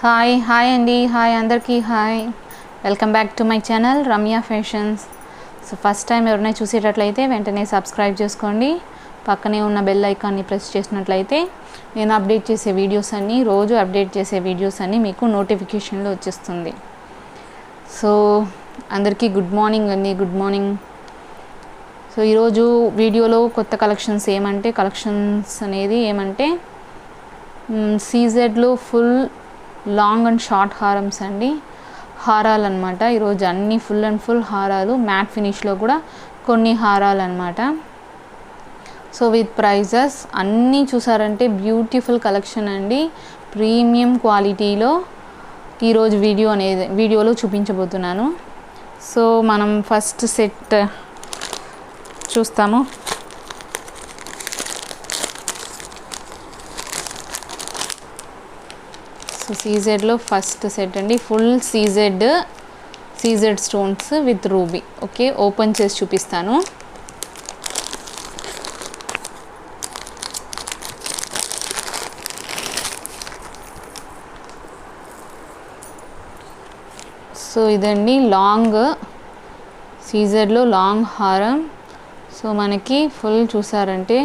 Hi అండి. Hi అందరికీ hi. Welcome back to my channel Ramya fashions. So first time ఎవరైనా చూసేటట్లయితే వెంటనే సబ్స్క్రైబ్ చేసుకోండి. పక్కనే ఉన్న బెల్ ఐకాన్ని ప్రెస్ చేసినట్లయితే నేను అప్డేట్ చేసే వీడియోస్ అన్నీ, రోజు అప్డేట్ చేసే వీడియోస్ అన్నీ మీకు నోటిఫికేషన్లో వచ్చేస్తుంది. సో అందరికీ గుడ్ మార్నింగ్ అండి. Good morning. సో ఈరోజు వీడియోలో కొత్త కలెక్షన్స్ ఏమంటే సీజెడ్లో ఫుల్ లాంగ్ అండ్ షార్ట్ హారమ్స్ అండి. హారాలు అనమాట. ఈరోజు అన్ని ఫుల్ అండ్ ఫుల్ హారాలు, మ్యాట్ ఫినిష్లో కూడా కొన్ని హారాలు అనమాట. సో విత్ ప్రైజెస్ అన్నీ చూసారంటే బ్యూటిఫుల్ కలెక్షన్ అండి. ప్రీమియం క్వాలిటీలో ఈరోజు వీడియోలో చూపించబోతున్నాను. సో మనం ఫస్ట్ సెట్ చూస్తాము. సో సీజెడ్లో ఫస్ట్ సెట్ అండి. Full CZ stones with ruby. Okay, open చేసి చూపిస్తాను. సో ఇదండి లాంగ్ సీజెడ్లో లాంగ్ హారం. సో మనకి ఫుల్ చూసారంటే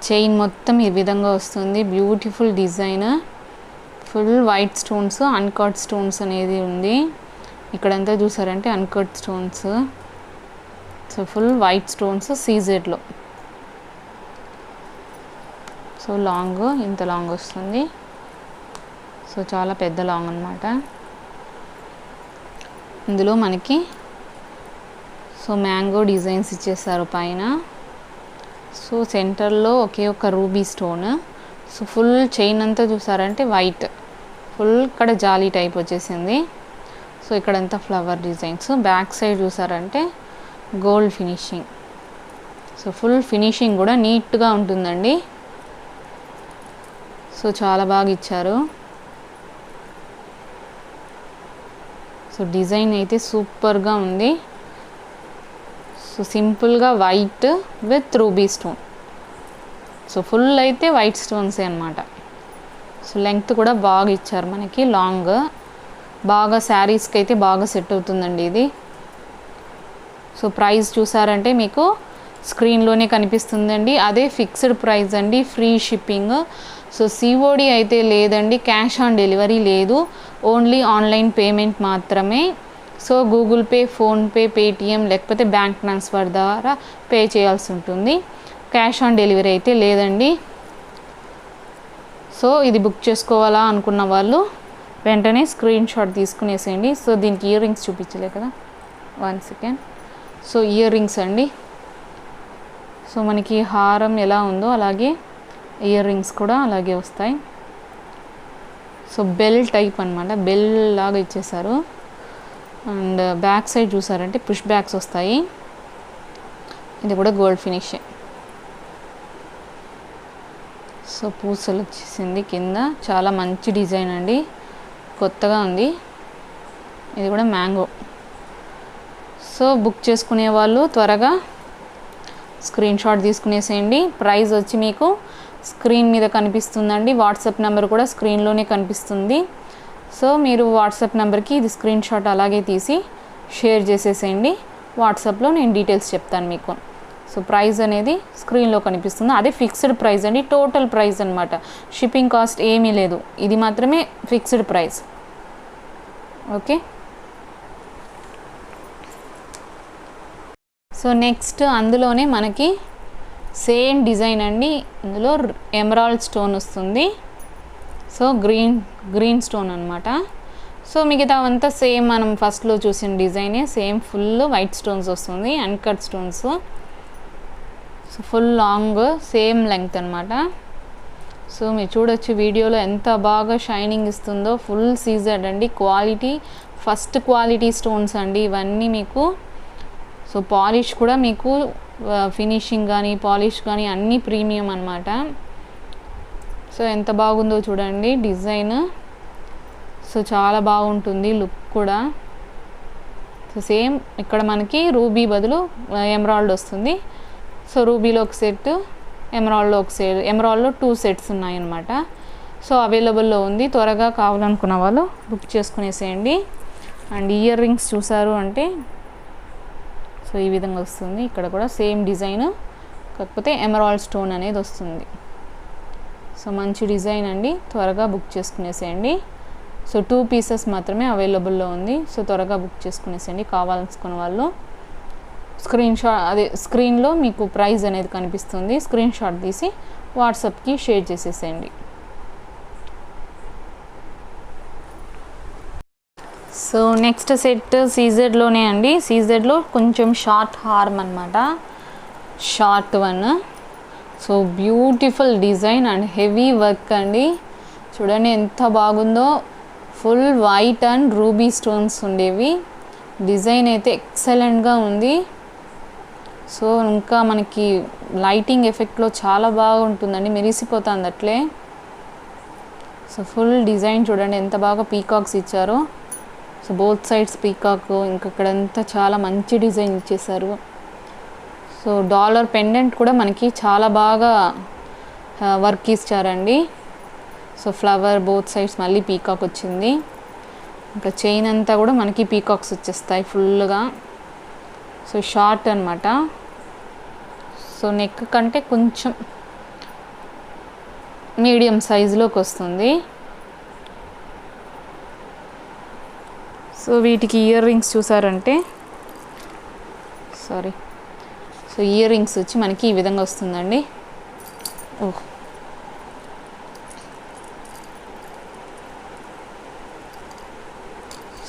చైన్ మొత్తం ఈ విధంగా వస్తుంది. Beautiful design. Full white stones, uncut stones అనేది ఉంది. ఇక్కడంతా చూసారంటే uncut stones. So full white stones సీజెడ్లో. సో లాంగ్, ఇంత లాంగ్ వస్తుంది. సో చాలా పెద్ద లాంగ్ అనమాట. ఇందులో మనకి సో మ్యాంగో డిజైన్స్ ఇచ్చేసారు పైన. సో సెంటర్లో ఒకే ఒక ruby stone. So full chain అంతా చూసారంటే వైట్, ఫుల్ ఇక్కడ జాలీ టైప్ వచ్చేసింది. సో ఇక్కడంతా ఫ్లవర్ డిజైన్స్. బ్యాక్ సైడ్ చూసారంటే gold finishing. So full finishing కూడా నీట్గా ఉంటుందండి. సో చాలా బాగా ఇచ్చారు. సో డిజైన్ అయితే సూపర్గా ఉంది. సో సింపుల్గా white with ruby stone. So full అయితే వైట్ స్టోన్సే అనమాట. సో లెంగ్త్ కూడా బాగా ఇచ్చారు మనకి. లాంగ్ బాగా శారీస్కి అయితే బాగా సెట్ అవుతుందండి ఇది. సో ప్రైస్ చూసారంటే మీకు స్క్రీన్లోనే కనిపిస్తుందండి. అదే ఫిక్స్డ్ ప్రైస్ అండి. Free shipping. సో సిఓడి అయితే లేదండి. క్యాష్ ఆన్ డెలివరీ లేదు. ఓన్లీ ఆన్లైన్ పేమెంట్ మాత్రమే. So Google pay, PhonePe, Paytm లేకపోతే బ్యాంక్ ట్రాన్స్ఫర్ ద్వారా పే చేయాల్సి ఉంటుంది. క్యాష్ ఆన్ డెలివరీ అయితే లేదండి. సో ఇది బుక్ చేసుకోవాలా అనుకున్న వాళ్ళు వెంటనే స్క్రీన్ షాట్ తీసుకునేసేయండి. సో దీనికి ఇయర్ రింగ్స్ చూపించలే కదా, 1 సెకండ్. సో ఇయర్ రింగ్స్ అండి. సో మనకి హారం ఎలా ఉందో అలాగే ఇయర్ రింగ్స్ కూడా అలాగే వస్తాయి. సో బెల్ టైప్ అనమాట. బెల్ లాగా ఇచ్చేసారు. అండ్ బ్యాక్ సైడ్ చూసారంటే పుష్ బ్యాక్స్ వస్తాయి. ఇది కూడా గోల్డ్ ఫినిష్. సో పూసలు వచ్చేసింది కింద. చాలా మంచి డిజైన్ అండి. కొత్తగా ఉంది. ఇది కూడా మ్యాంగో. సో బుక్ చేసుకునే వాళ్ళు త్వరగా స్క్రీన్ షాట్ తీసుకునేసేయండి. ప్రైస్ వచ్చి మీకు స్క్రీన్ మీద కనిపిస్తుందండి. వాట్సాప్ నెంబర్ కూడా స్క్రీన్లోనే కనిపిస్తుంది. సో మీరు వాట్సాప్ నెంబర్కి ఇది స్క్రీన్ షాట్ అలాగే తీసి షేర్ చేసేసేయండి. వాట్సాప్లో నేను డీటెయిల్స్ చెప్తాను మీకు. సో ప్రైస్ అనేది స్క్రీన్లో కనిపిస్తుంది. అదే ఫిక్స్డ్ ప్రైస్ అండి. టోటల్ ప్రైస్ అనమాట. షిప్పింగ్ కాస్ట్ ఏమీ లేదు. ఇది మాత్రమే fixed price. Okay. So next అందులోనే మనకి సేమ్ డిజైన్ అండి. ఇందులో ఎమరాల్డ్ స్టోన్ వస్తుంది. సో గ్రీన్ స్టోన్ అనమాట. సో మిగతావంతా సేమ్ మనం ఫస్ట్లో చూసిన డిజైనే. సేమ్ ఫుల్ వైట్ స్టోన్స్ వస్తుంది. Uncut stones. So full long same length అనమాట. సో మీరు చూడొచ్చు వీడియోలో ఎంత బాగా షైనింగ్ ఇస్తుందో. ఫుల్ సీజెడ్ అండి. క్వాలిటీ ఫస్ట్ క్వాలిటీ స్టోన్స్ అండి ఇవన్నీ మీకు. సో పాలిష్ కూడా మీకు ఫినిషింగ్ కానీ పాలిష్ కానీ అన్నీ ప్రీమియం అనమాట. సో ఎంత బాగుందో చూడండి డిజైన్. సో చాలా బాగుంటుంది లుక్ కూడా. సో సేమ్ ఇక్కడ మనకి రూబీ బదులు ఎమరాల్డ్ వస్తుంది. సో రూబీలో ఒక సెట్, ఎమరాల్డ్లో ఒక సెట్. ఎమరాల్డ్లో 2 సెట్స్ ఉన్నాయన్నమాట. సో అవైలబుల్లో ఉంది, త్వరగా కావాలనుకున్న వాళ్ళు బుక్ చేసుకునేసేయండి. అండ్ ఇయర్ రింగ్స్ చూసారు అంటే సో ఈ విధంగా వస్తుంది. ఇక్కడ కూడా సేమ్ డిజైన్, కాకపోతే ఎమరాల్డ్ స్టోన్ అనేది వస్తుంది. సో మంచి డిజైన్ అండి, త్వరగా బుక్ చేసుకునేసేయండి. సో 2 పీసెస్ మాత్రమే అవైలబుల్లో ఉంది. సో త్వరగా బుక్ చేసుకునేసేయండి కావాలనుకున్న వాళ్ళు. స్క్రీన్లో మీకు ప్రైస్ అనేది కనిపిస్తుంది, స్క్రీన్ షాట్ తీసి వాట్సాప్కి షేర్ చేసేసేయండి. సో నెక్స్ట్ సెట్ సీజెడ్లోనే అండి. సీజెడ్లో కొంచెం షార్ట్ హార్మ్ అనమాట, short one. So beautiful design and heavy work అండి. చూడండి ఎంత బాగుందో, full white and ruby stones ఉండేవి. డిజైన్ అయితే ఎక్సలెంట్గా ఉంది. సో ఇంకా మనకి లైటింగ్ ఎఫెక్ట్లో చాలా బాగుంటుందండి, మెరిసిపోతుంది అట్లే. సో ఫుల్ డిజైన్ చూడండి ఎంత బాగా పీకాక్స్ ఇచ్చారో. సో బోత్ సైడ్స్ పీకాక్, ఇంకక్కడంతా చాలా మంచి డిజైన్ ఇచ్చేసారు. సో డాలర్ పెండెంట్ కూడా మనకి చాలా బాగా వర్క్ ఇచ్చారండి. సో ఫ్లవర్ బోత్ సైడ్స్ మళ్ళీ పీకాక్ వచ్చింది. ఇంకా చైన్ అంతా కూడా మనకి పీకాక్స్ వచ్చేస్తాయి ఫుల్గా. సో షార్ట్ అనమాట. సో నెక్ కంటే కొంచెం మీడియం సైజులోకి వస్తుంది. సో వీటికి ఇయర్ రింగ్స్ చూసారంటే సో ఇయర్ రింగ్స్ వచ్చి మనకి ఈ విధంగా వస్తుందండి.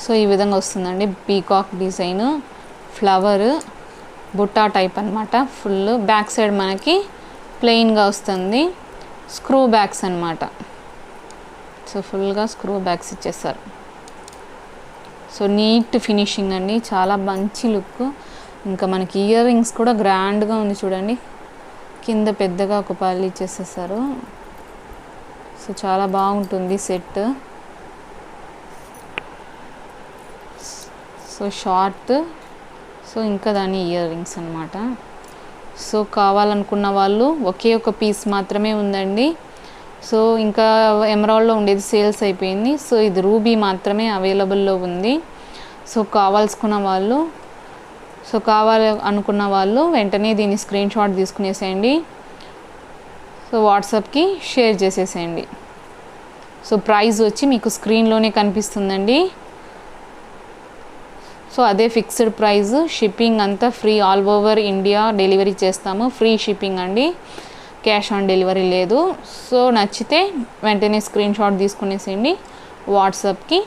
సో ఈ విధంగా వస్తుందండి, peacock design, flower, Butta type అనమాట. ఫుల్ బ్యాక్ సైడ్ మనకి ప్లెయిన్గా వస్తుంది, స్క్రూ బ్యాగ్స్ అనమాట. సో ఫుల్గా స్క్రూ బ్యాగ్స్ ఇచ్చేస్తారు. సో నీట్ ఫినిషింగ్ అండి, చాలా మంచి లుక్. ఇంకా మనకి ఇయర్ రింగ్స్ కూడా గ్రాండ్గా ఉంది చూడండి, కింద పెద్దగా ఒక పల్లి ఇచ్చేసేసారు. సో చాలా బాగుంటుంది సెట్. సో షార్ట్, సో ఇంకా దాని ఇయర్ రింగ్స్ అనమాట. సో కావాలనుకున్న వాళ్ళు ఒకే ఒక పీస్ మాత్రమే ఉందండి. సో ఇంకా ఎమరాల్డ్లో ఉండేది సేల్స్ అయిపోయింది. సో ఇది రూబీ మాత్రమే అవైలబుల్లో ఉంది. సో కావాలి అనుకున్న వాళ్ళు వెంటనే దీన్ని స్క్రీన్ షాట్ తీసుకునేసేయండి. సో వాట్సాప్కి షేర్ చేసేసేయండి. సో ప్రైస్ వచ్చి మీకు స్క్రీన్లోనే కనిపిస్తుందండి. సో అదే ఫిక్స్డ్ ప్రైస్, షిప్పింగ్ అంతా free, all over India delivery చేస్తాము, ఫ్రీ షిప్పింగ్ అండి, క్యాష్ ఆన్ డెలివరీ లేదు. సో నచ్చితే వెంటనే స్క్రీన్ షాట్ తీసుకునేసేయండి, వాట్సాప్కి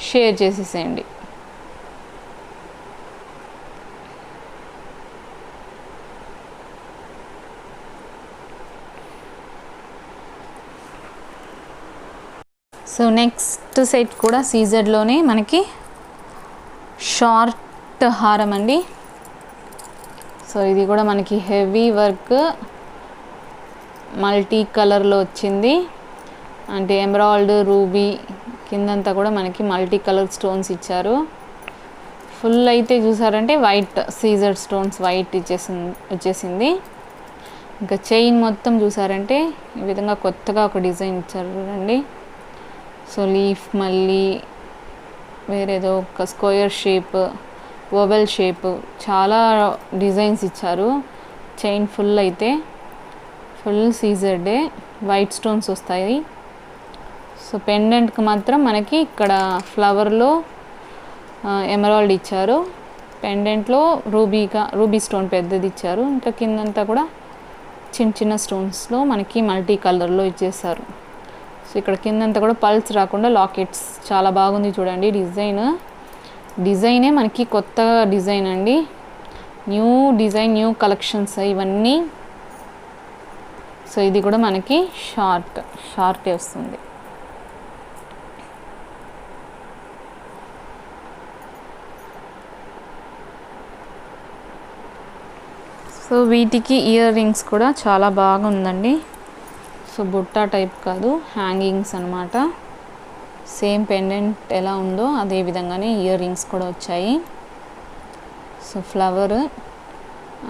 షేర్ చేసేసేయండి. సో నెక్స్ట్ సెట్ కూడా సీజెడ్లోనే మనకి షార్ట్ హారం అండి. సో ఇది కూడా మనకి హెవీ వర్క్, మల్టీ కలర్లో వచ్చింది. అంటే ఎమరాల్డ్, రూబీ, కిందంతా కూడా మనకి మల్టీ కలర్ స్టోన్స్ ఇచ్చారు. ఫుల్ అయితే చూసారంటే వైట్ సీజర్ స్టోన్స్ వైట్ వచ్చేసింది. ఇంకా చైన్ మొత్తం చూసారంటే ఈ విధంగా కొత్తగా ఒక డిజైన్ ఇచ్చారు చూడండి. సో లీఫ్, మళ్ళీ వేరేదో ఒక స్క్వేర్ షేప్, ఓవెల్ షేప్, చాలా డిజైన్స్ ఇచ్చారు. చైన్ ఫుల్ అయితే ఫుల్ సీజర్డే, వైట్ స్టోన్స్ వస్తాయి. సో పెండెంట్కి మాత్రం మనకి ఇక్కడ ఫ్లవర్లో ఎమరాల్డ్ ఇచ్చారు, పెండెంట్లో రూబీ స్టోన్ పెద్దది ఇచ్చారు. ఇంకా కిందంతా కూడా చిన్న చిన్న స్టోన్స్లో మనకి మల్టీ కలర్లో ఇచ్చేసారు. సో ఇక్కడ కిందంతా కూడా పల్స్ రాకుండా లాకెట్స్, చాలా బాగుంది చూడండి డిజైనే మనకి కొత్త డిజైన్ అండి, న్యూ డిజైన్, న్యూ కలెక్షన్స్ ఇవన్నీ. సో ఇది కూడా మనకి షార్టే వస్తుంది. సో వీటికి ఇయర్ రింగ్స్ కూడా చాలా బాగుందండి. సో బుట్టా టైప్ కాదు, హ్యాంగింగ్స్ అనమాట. సేమ్ పెండెంట్ ఎలా ఉందో అదే విధంగానే ఇయర్ రింగ్స్ కూడా వచ్చాయి. So flower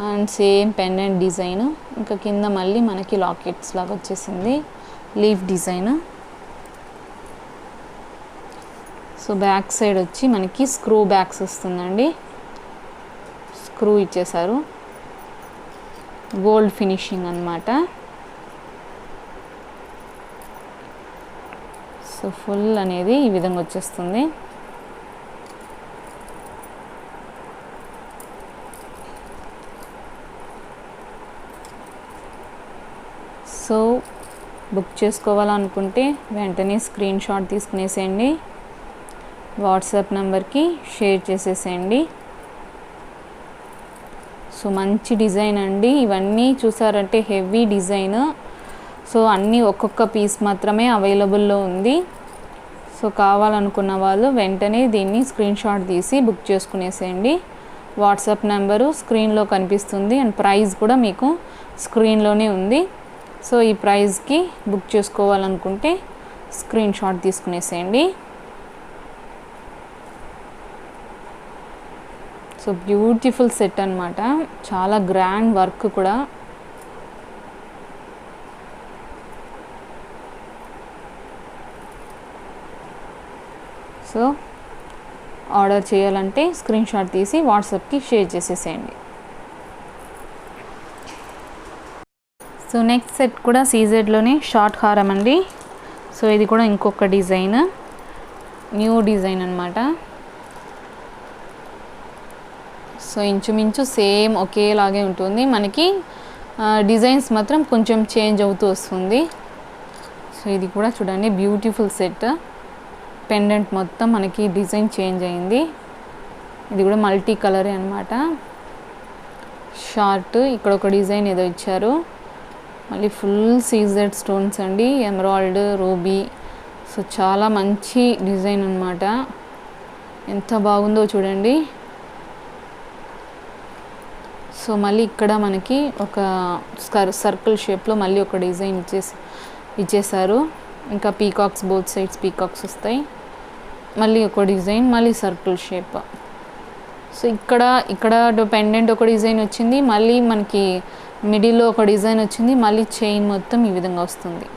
and same pendant design, ఇంకా కింద మళ్ళీ మనకి లాకెట్స్ లాగా వచ్చేసింది, leaf design. So back side వచ్చి మనకి స్క్రూ బ్యాక్స్ వస్తుందండి. స్క్రూ ఇచ్చేసారు, గోల్డ్ ఫినిషింగ్ అన్నమాట. సో ఫుల్ అనేది ఈ విధంగా వచ్చేస్తుంది. సో బుక్ చేసుకోవాలనుకుంటే వెంటనే స్క్రీన్ షాట్ తీసుకునేసేయండి, వాట్సాప్ నెంబర్కి షేర్ చేసేసేయండి. సో మంచి డిజైన్ అండి. ఇవన్నీ చూసారంటే హెవీ డిజైన్. సో అన్నీ ఒక్కొక్క పీస్ మాత్రమే అవైలబుల్లో ఉంది. సో కావాలనుకున్న వాళ్ళు వెంటనే దీన్ని స్క్రీన్ షాట్ తీసి బుక్ చేసుకునేసేయండి. వాట్సాప్ నెంబరు స్క్రీన్లో కనిపిస్తుంది అండ్ ప్రైస్ కూడా మీకు స్క్రీన్లోనే ఉంది. సో ఈ ప్రైస్కి బుక్ చేసుకోవాలనుకుంటే స్క్రీన్ షాట్ తీసుకునేసేయండి. సో బ్యూటిఫుల్ సెట్ అన్నమాట, చాలా గ్రాండ్ వర్క్ కూడా. సో ఆర్డర్ చేయాలంటే స్క్రీన్ షాట్ తీసి వాట్సాప్కి షేర్ చేసేసేయండి. సో నెక్స్ట్ సెట్ కూడా సీజెడ్లోనే షార్ట్ హారం అండి. సో ఇది కూడా ఇంకొక డిజైన్, న్యూ డిజైన్ అన్నమాట. సో ఇంచుమించు సేమ్ ఒకేలాగే ఉంటుంది, మనకి డిజైన్స్ మాత్రం కొంచెం చేంజ్ అవుతూ వస్తుంది. సో ఇది కూడా చూడండి బ్యూటిఫుల్ సెట్. పెండెంట్ మొత్తం మనకి డిజైన్ చేంజ్ అయింది. ఇది కూడా మల్టీ కలరే అనమాట. షార్ట్ ఇక్కడ ఒక డిజైన్ ఏదో ఇచ్చారు, మళ్ళీ ఫుల్ సీజెడ్ స్టోన్స్ అండి, ఎమరాల్డ్, రూబీ. సో చాలా మంచి డిజైన్ అన్నమాట, ఎంత బాగుందో చూడండి. సో మళ్ళీ ఇక్కడ మనకి ఒక సర్కిల్ షేప్లో మళ్ళీ ఒక డిజైన్ ఇచ్చేసారు. ఇంకా పీకాక్స్, బోత్ సైడ్స్ పీకాక్స్ వస్తాయి. మళ్ళీ ఒక డిజైన్, మళ్ళీ సర్కిల్ షేప్. సో ఇక్కడ పెండెంట్ ఒక డిజైన్ వచ్చింది, మళ్ళీ మనకి మిడిల్లో ఒక డిజైన్ వచ్చింది, మళ్ళీ చైన్ మొత్తం ఈ విధంగా వస్తుంది.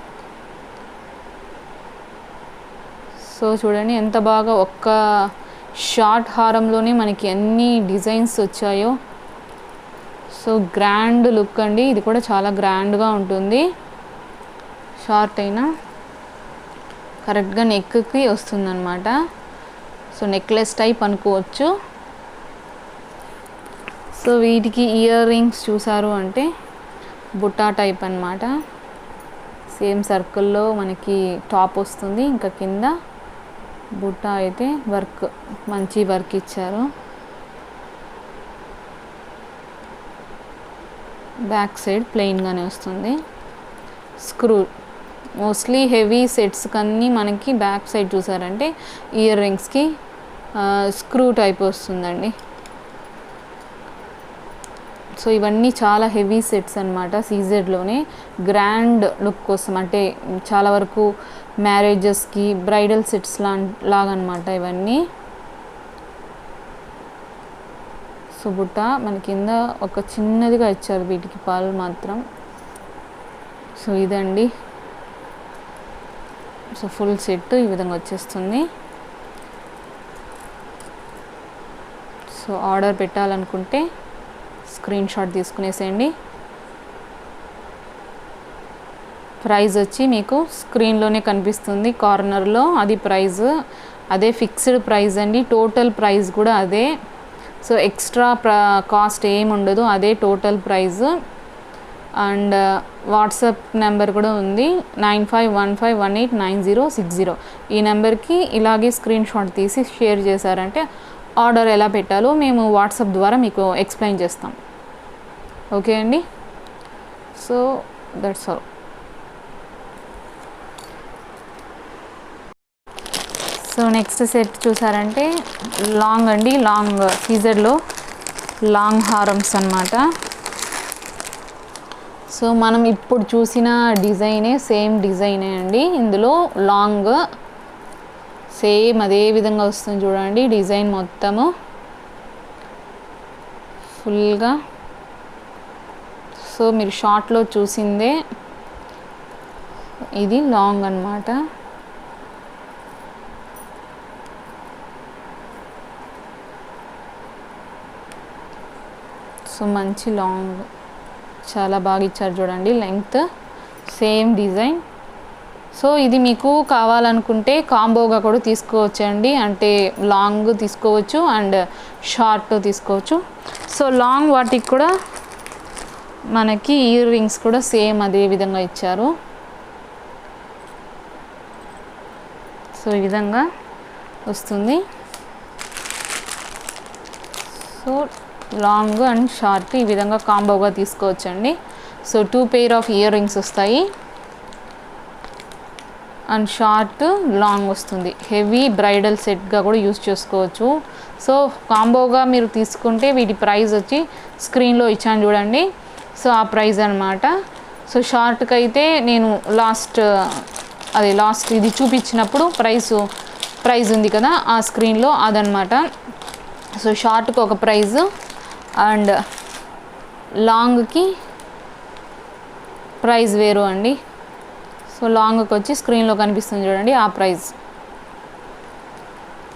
సో చూడండి ఎంత బాగా ఒక్క షార్ట్ హారంలోనే మనకి ఎన్ని డిజైన్స్ వచ్చాయో. సో గ్రాండ్ లుక్ అండి, ఇది కూడా చాలా గ్రాండ్గా ఉంటుంది. షార్ట్ అయినా కరెక్ట్గా నెక్కి వస్తుందన్నమాట. సో నెక్లెస్ టైప్ అనుకోవచ్చు. సో వీటికి ఇయర్ రింగ్స్ చూసారు అంటే బుట్టా టైప్ అన్నమాట. సేమ్ సర్కిల్లో మనకి టాప్ వస్తుంది, ఇంకా కింద బుట్టా అయితే వర్క్, మంచి వర్క్ ఇచ్చారు. బ్యాక్ సైడ్ ప్లెయిన్గానే వస్తుంది. స్క్రూ మోస్ట్లీ హెవీ సెట్స్ కన్నీ మనకి బ్యాక్ సైడ్ చూసారంటే ఇయర్ రింగ్స్కి స్క్రూ టైప్ వస్తుందండి. సో ఇవన్నీ చాలా హెవీ సెట్స్ అన్నమాట. సీజెడ్లోనే గ్రాండ్ లుక్ కోసం, అంటే చాలా వరకు మ్యారేజెస్కి బ్రైడల్ సెట్స్ లాగా అనమాట ఇవన్నీ. సో బుట్ట మన కింద ఒక చిన్నదిగా ఇచ్చారు వీటికి పాలు మాత్రం. సో ఇదండి. సో ఫుల్ సెట్ ఈ విధంగా వచ్చేస్తుంది. సో ఆర్డర్ పెట్టాలనుకుంటే స్క్రీన్ షాట్ తీసుకునేసేయండి. ప్రైస్ వచ్చి మీకు స్క్రీన్లోనే కనిపిస్తుంది కార్నర్లో, అది ప్రైస్, అదే ఫిక్స్డ్ ప్రైస్ అండి. టోటల్ ప్రైస్ కూడా అదే. సో ఎక్స్ట్రా కాస్ట్ ఏమి ఉండదు, అదే total price. And WhatsApp number కూడా ఉంది, 9515189060. ఈ నెంబర్కి ఇలాగే స్క్రీన్ షాట్ తీసి షేర్ చేశారంటే ఆర్డర్ ఎలా పెట్టాలో మేము వాట్సాప్ ద్వారా మీకు ఎక్స్ప్లెయిన్ చేస్తాం. ఓకే అండి. So that's all. So next set చూసారంటే లాంగ్ అండి, లాంగ్ సీజర్లో లాంగ్ హారమ్స్ అన్నమాట. సో మనం ఇప్పుడు చూసిన డిజైనే, సేమ్ డిజైనే అండి. ఇందులో లాంగ్ సేమ్ అదే విధంగా వస్తుంది చూడండి, డిజైన్ మొత్తము ఫుల్గా. సో మీరు షార్ట్లో చూసిందే ఇది లాంగ్ అన్నమాట. సో మంచి లాంగ్ చాలా బాగా ఇచ్చారు చూడండి, లెంగ్త్ సేమ్ డిజైన్. సో ఇది మీకు కావాలనుకుంటే కాంబోగా కూడా తీసుకోవచ్చండి, అంటే లాంగ్ తీసుకోవచ్చు అండ్ షార్ట్ తీసుకోవచ్చు. సో లాంగ్ వాటికి కూడా మనకి ఇయర్ రింగ్స్ కూడా సేమ్ అదే విధంగా ఇచ్చారు. సో ఈ విధంగా వస్తుంది. సో లాంగ్ అండ్ షార్ట్ ఈ విధంగా కాంబోగా తీసుకోవచ్చండి. So 2 pair of ear rings వస్తాయి అండ్ షార్ట్ లాంగ్ వస్తుంది. హెవీ బ్రైడల్ సెట్గా కూడా యూస్ చేసుకోవచ్చు. సో కాంబోగా మీరు తీసుకుంటే వీటి ప్రైస్ వచ్చి స్క్రీన్లో ఇచ్చాను చూడండి. సో ఆ ప్రైస్ అనమాట. సో షార్ట్కి అయితే నేను లాస్ట్ ఇది చూపించినప్పుడు ప్రైస్ ఉంది కదా ఆ స్క్రీన్లో, అదనమాట. సో షార్ట్కి ఒక ప్రైజ్ అండ్ లాంగ్కి ప్రైస్ వేరు అండి. సో లాంగ్కి వచ్చి స్క్రీన్లో కనిపిస్తుంది చూడండి ఆ ప్రైస్.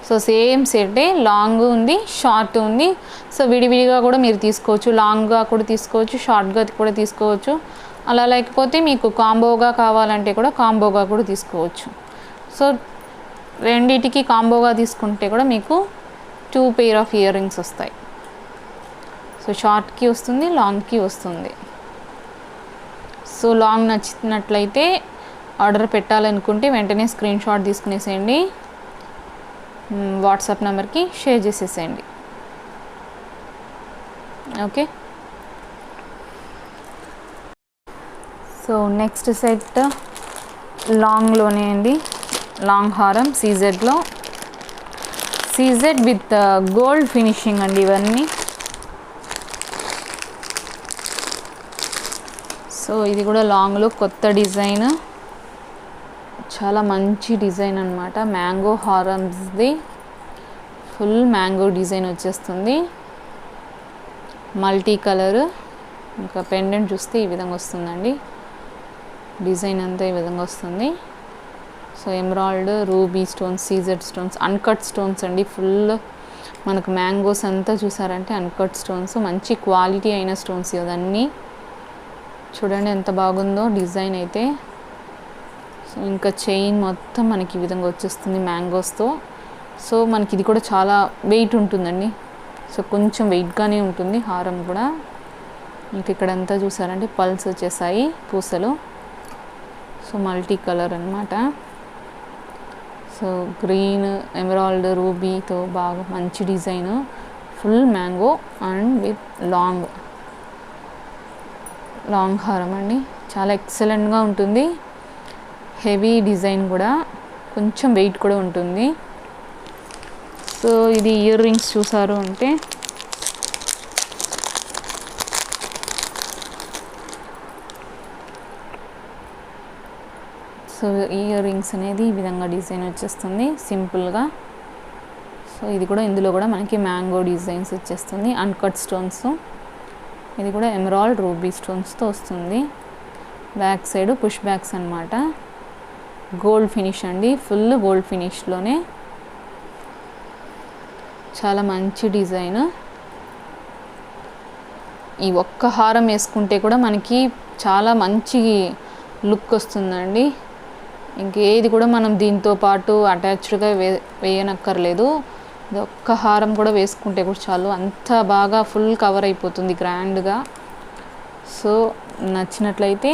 సో సేమ్ సెట్టే, లాంగ్ ఉంది షార్ట్ ఉంది. సో విడివిడిగా కూడా మీరు తీసుకోవచ్చు, లాంగ్గా కూడా తీసుకోవచ్చు, షార్ట్గా కూడా తీసుకోవచ్చు. అలా లేకపోతే మీకు కాంబోగా కావాలంటే కూడా కాంబోగా కూడా తీసుకోవచ్చు. సో రెండిటికి కాంబోగా తీసుకుంటే కూడా మీకు 2 పెయిర్ ఆఫ్ ఇయర్ రింగ్స్ వస్తాయి. సో షార్ట్కి వస్తుంది, లాంగ్కి వస్తుంది. సో లాంగ్ నచ్చినట్లయితే ఆర్డర్ పెట్టాలనుకుంటే వెంటనే స్క్రీన్ షాట్ తీసుకునేసేయండి, వాట్సాప్ నెంబర్కి షేర్ చేసేసేయండి. ఓకే. సో నెక్స్ట్ సెట్ లాంగ్లోనే అండి, లాంగ్ హారం సీజెడ్లో, సీజెడ్ విత్ గోల్డ్ ఫినిషింగ్ అండి ఇవన్నీ. సో ఇది కూడా లాంగ్లో కొత్త డిజైన్, చాలా మంచి డిజైన్ అనమాట. మ్యాంగో హారమ్స్ది ఫుల్ మ్యాంగో డిజైన్ వచ్చేస్తుంది, మల్టీ కలర్. ఇంకా పెండెంట్ చూస్తే ఈ విధంగా వస్తుందండి, డిజైన్ అంతా ఈ విధంగా వస్తుంది. So emerald, ruby stones, CZ stones, uncut stones అండి. ఫుల్ మనకు మ్యాంగోస్ అంతా చూసారంటే అన్కట్ స్టోన్స్, మంచి క్వాలిటీ అయిన స్టోన్స్ ఇవన్నీ. చూడండి ఎంత బాగుందో డిజైన్ అయితే. సో ఇంకా చైన్ మొత్తం మనకి ఈ విధంగా వచ్చేస్తుంది మ్యాంగోస్తో. సో మనకి ఇది కూడా చాలా వెయిట్ ఉంటుందండి. సో కొంచెం వెయిట్గానే ఉంటుంది హారం కూడా. ఇంక ఇక్కడంతా చూసారంటే పల్స్ వచ్చేసాయి పూసలు. సో మల్టీ కలర్ అనమాట. సో గ్రీన్, ఎమరాల్డ్, రూబీతో బాగా మంచి design, full mango and with long హారం అండి. చాలా ఎక్సలెంట్గా ఉంటుంది, హెవీ డిజైన్ కూడా, కొంచెం వెయిట్ కూడా ఉంటుంది. సో ఇది ఇయర్ రింగ్స్ చూసారు అంటే సో ఇయర్ రింగ్స్ అనేది ఈ విధంగా డిజైన్ వచ్చేస్తుంది సింపుల్గా. సో ఇది కూడా, ఇందులో కూడా మనకి మ్యాంగో డిజైన్స్ వచ్చేస్తుంది, అన్కట్ స్టోన్స్. ఇది కూడా ఎమరాల్డ్, రూబీ స్టోన్స్తో వస్తుంది. బ్యాక్ సైడ్ పుష్ బ్యాక్స్ అనమాట. గోల్డ్ ఫినిష్ అండి, ఫుల్ గోల్డ్ ఫినిష్లోనే చాలా మంచి డిజైన్. ఈ ఒక్క హారం వేసుకుంటే కూడా మనకి చాలా మంచి లుక్ వస్తుందండి. ఇంకేది కూడా మనం దీంతో పాటు అటాచ్డ్గా వేయనక్కర్లేదు. ఇది ఒక్క హారం కూడా వేసుకుంటే కూడా చాలు, అంత బాగా ఫుల్ కవర్ అయిపోతుంది గ్రాండ్గా. సో నచ్చినట్లయితే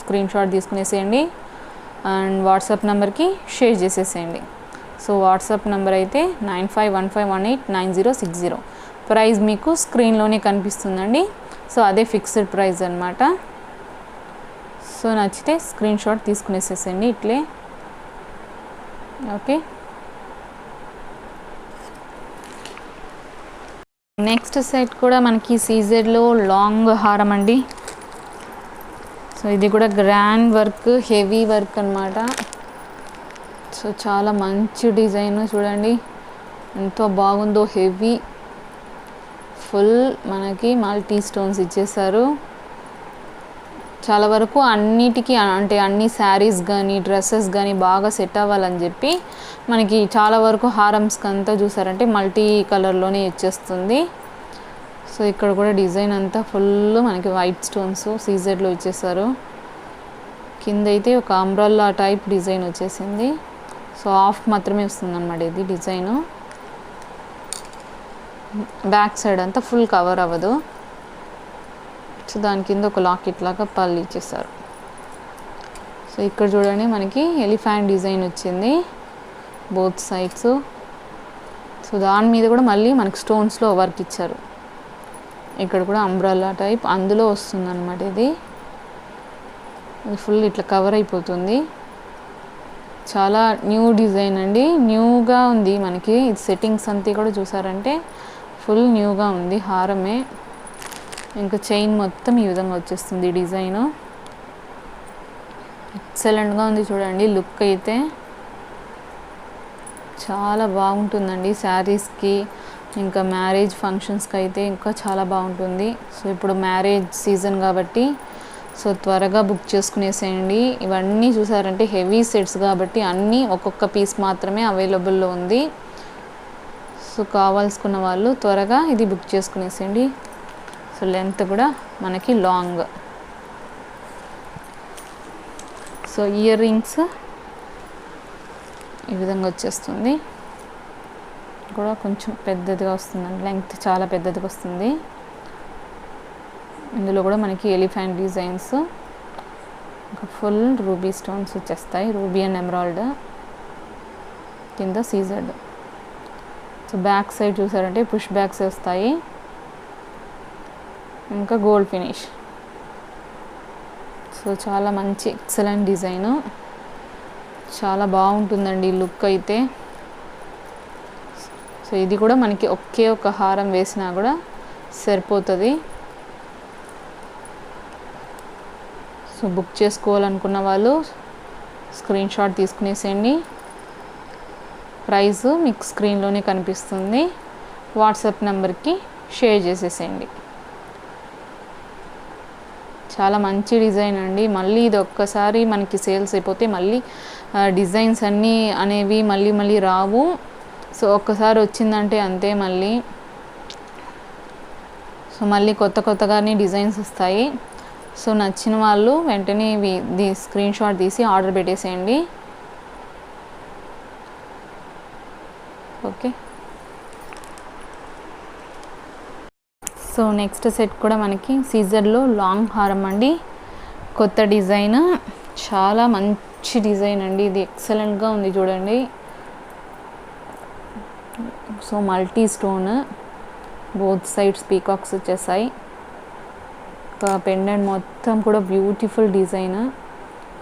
స్క్రీన్ షాట్ తీసుకునేసేయండి అండ్ వాట్సాప్ నెంబర్కి షేర్ చేసేసేయండి. సో వాట్సాప్ నెంబర్ అయితే 9515189060. ప్రైస్ మీకు స్క్రీన్లోనే కనిపిస్తుందండి. సో అదే ఫిక్స్డ్ ప్రైస్ అనమాట. సో నచ్చితే స్క్రీన్ షాట్ తీసుకునేసేసేయండి ఇట్లే. ఓకే. నెక్స్ట్ సెట్ కూడా మనకి సీజెడ్లో లాంగ్ హారం అండి. సో ఇది కూడా గ్రాండ్ వర్క్, హెవీ వర్క్ అనమాట. సో చాలా మంచి డిజైన్ చూడండి ఎంతో బాగుందో, హెవీ ఫుల్ మనకి మల్టీ స్టోన్స్ ఇచ్చేసారు. చాలా వరకు అన్నిటికీ, అంటే అన్ని శారీస్ కానీ డ్రెస్సెస్ కానీ బాగా సెట్ అవ్వాలని చెప్పి మనకి చాలా వరకు హారమ్స్కి అంతా చూసారంటే మల్టీ కలర్లోనే ఇచ్చేస్తుంది. సో ఇక్కడ కూడా డిజైన్ అంతా ఫుల్ మనకి వైట్ స్టోన్స్ సీజెడ్లో ఇచ్చేసారు. కింద అయితే ఒక అంబ్రెల్లా టైప్ డిజైన్ వచ్చేసింది. సో హాఫ్ మాత్రమే వస్తుంది అన్నమాట ఇది డిజైను. బ్యాక్ సైడ్ అంతా ఫుల్ కవర్ అవ్వదు. సో దాని కింద ఒక లాకెట్ లాగా పళ్ళు ఇచ్చేసారు. సో ఇక్కడ చూడండి మనకి ఎలిఫెంట్ డిజైన్ వచ్చింది బోత్ సైడ్స్. సో దాని మీద కూడా మళ్ళీ మనకి స్టోన్స్లో వర్క్ ఇచ్చారు. ఇక్కడ కూడా అంబ్రెల్లా టైప్ అందులో వస్తుంది అన్నమాట. ఇది ఫుల్ ఇట్లా కవర్ అయిపోతుంది. చాలా న్యూ డిజైన్ అండి, న్యూగా ఉంది మనకి. ఇది సెట్టింగ్స్ అంతా కూడా చూసారంటే ఫుల్ న్యూగా ఉంది. హారమే ఇంకా చైన్ మొత్తం ఈ విధంగా వచ్చేస్తుంది డిజైను. ఎక్సలెంట్గా ఉంది చూడండి. లుక్ అయితే చాలా బాగుంటుందండి శారీస్కి, ఇంకా మ్యారేజ్ ఫంక్షన్స్కి అయితే ఇంకా చాలా బాగుంటుంది. సో ఇప్పుడు మ్యారేజ్ సీజన్ కాబట్టి సో త్వరగా బుక్ చేసుకునేసేయండి. ఇవన్నీ చూసారంటే హెవీ సెట్స్ కాబట్టి అన్నీ ఒక్కొక్క పీస్ మాత్రమే అవైలబుల్లో ఉంది. సో కావాల్సుకున్న వాళ్ళు త్వరగా ఇది బుక్ చేసుకునేసేయండి. సో లెంత్ కూడా మనకి లాంగ్. సో ఇయర్ రింగ్స్ ఈ విధంగా వచ్చేస్తుంది. కూడా కొంచెం పెద్దదిగా వస్తుందండి, లెంగ్త్ చాలా పెద్దదిగా వస్తుంది. ఇందులో కూడా మనకి ఎలిఫెంట్ డిజైన్స్, ఇంకా ఫుల్ రూబీ స్టోన్స్ వచ్చేస్తాయి. రూబీ అండ్ ఎమరాల్డ్ కింద సీజెడ్. సో బ్యాక్ సైడ్ చూసారంటే పుష్ బ్యాక్స్ వస్తాయి. ఇంకా గోల్డ్ ఫినిష్. సో చాలా మంచి ఎక్సలెంట్ డిజైను, చాలా బాగుంటుందండి లుక్ అయితే. సో ఇది కూడా మనకి ఒకే ఒక హారం వేసినా కూడా సరిపోతుంది. సో బుక్ చేసుకోవాలనుకున్న వాళ్ళు స్క్రీన్ షాట్ తీసుకునేసేయండి. ప్రైస్ మీకు స్క్రీన్లోనే కనిపిస్తుంది. వాట్సాప్ నెంబర్కి షేర్ చేసేసేయండి. చాలా మంచి డిజైన్ అండి. మళ్ళీ ఇది ఒక్కసారి మనకి సేల్స్ అయిపోతే మళ్ళీ డిజైన్స్ అన్నీ అనేవి మళ్ళీ రావు. సో ఒక్కసారి వచ్చిందంటే అంతే. మళ్ళీ కొత్తగానే డిజైన్స్ వస్తాయి. సో నచ్చిన వాళ్ళు వెంటనే ఇది స్క్రీన్ షాట్ తీసి ఆర్డర్ పెట్టేసేయండి. ఓకే. సో నెక్స్ట్ సెట్ కూడా మనకి సీజర్లో లాంగ్ హారం అండి. కొత్త డిజైన్, చాలా మంచి డిజైన్ అండి. ఇది ఎక్సలెంట్గా ఉంది చూడండి. So multi stone, both sides peacocks వచ్చేసాయి. పెండెంట్ మొత్తం కూడా beautiful design,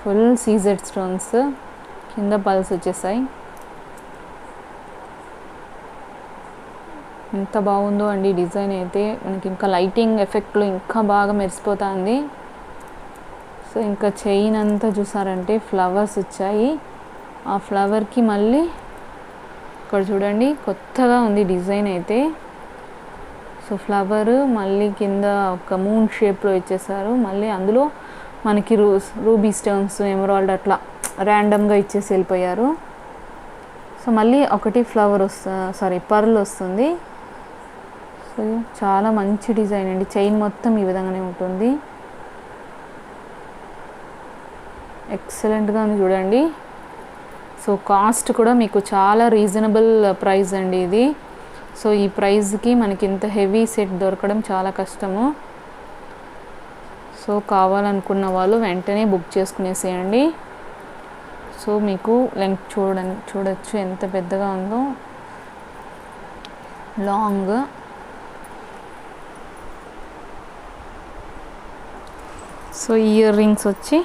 full CZ stones, కింద పల్స్ వచ్చేసాయి. ఎంత బాగుందో అండి డిజైన్ అయితే. మనకి ఇంకా లైటింగ్ ఎఫెక్ట్లో ఇంకా బాగా మెరిసిపోతుంది. సో ఇంకా చైన్ అంతా చూసారంటే ఫ్లవర్స్ వచ్చాయి. ఆ ఫ్లవర్కి మళ్ళీ ఇక్కడ చూడండి కొత్తగా ఉంది డిజైన్ అయితే. సో ఫ్లవర్ మళ్ళీ కింద ఒక మూన్ షేప్లో ఇచ్చేసారు. మళ్ళీ అందులో మనకి రూబీ స్టోన్స్, ఎమరాల్డ్ అట్లా ర్యాండమ్గా ఇచ్చేసి వెళ్ళిపోయారు. సో మళ్ళీ ఒకటి ఫ్లవర్ పర్ల్ వస్తుంది. సో చాలా మంచి డిజైన్ అండి. చైన్ మొత్తం ఈ విధంగానే ఉంటుంది. ఎక్సలెంట్గా ఉంది చూడండి. సో కాస్ట్ కూడా మీకు చాలా రీజనబుల్ ప్రైస్ అండి ఇది. సో ఈ ప్రైస్కి మనకి ఇంత హెవీ సెట్ దొరకడం చాలా కష్టము. సో కావాలనుకున్న వాళ్ళు వెంటనే బుక్ చేసుకునేసేయండి. సో మీకు లెంగ్త్ చూడొచ్చు ఎంత పెద్దగా ఉందో, లాంగ్. సో ఇయర్ రింగ్స్ వచ్చి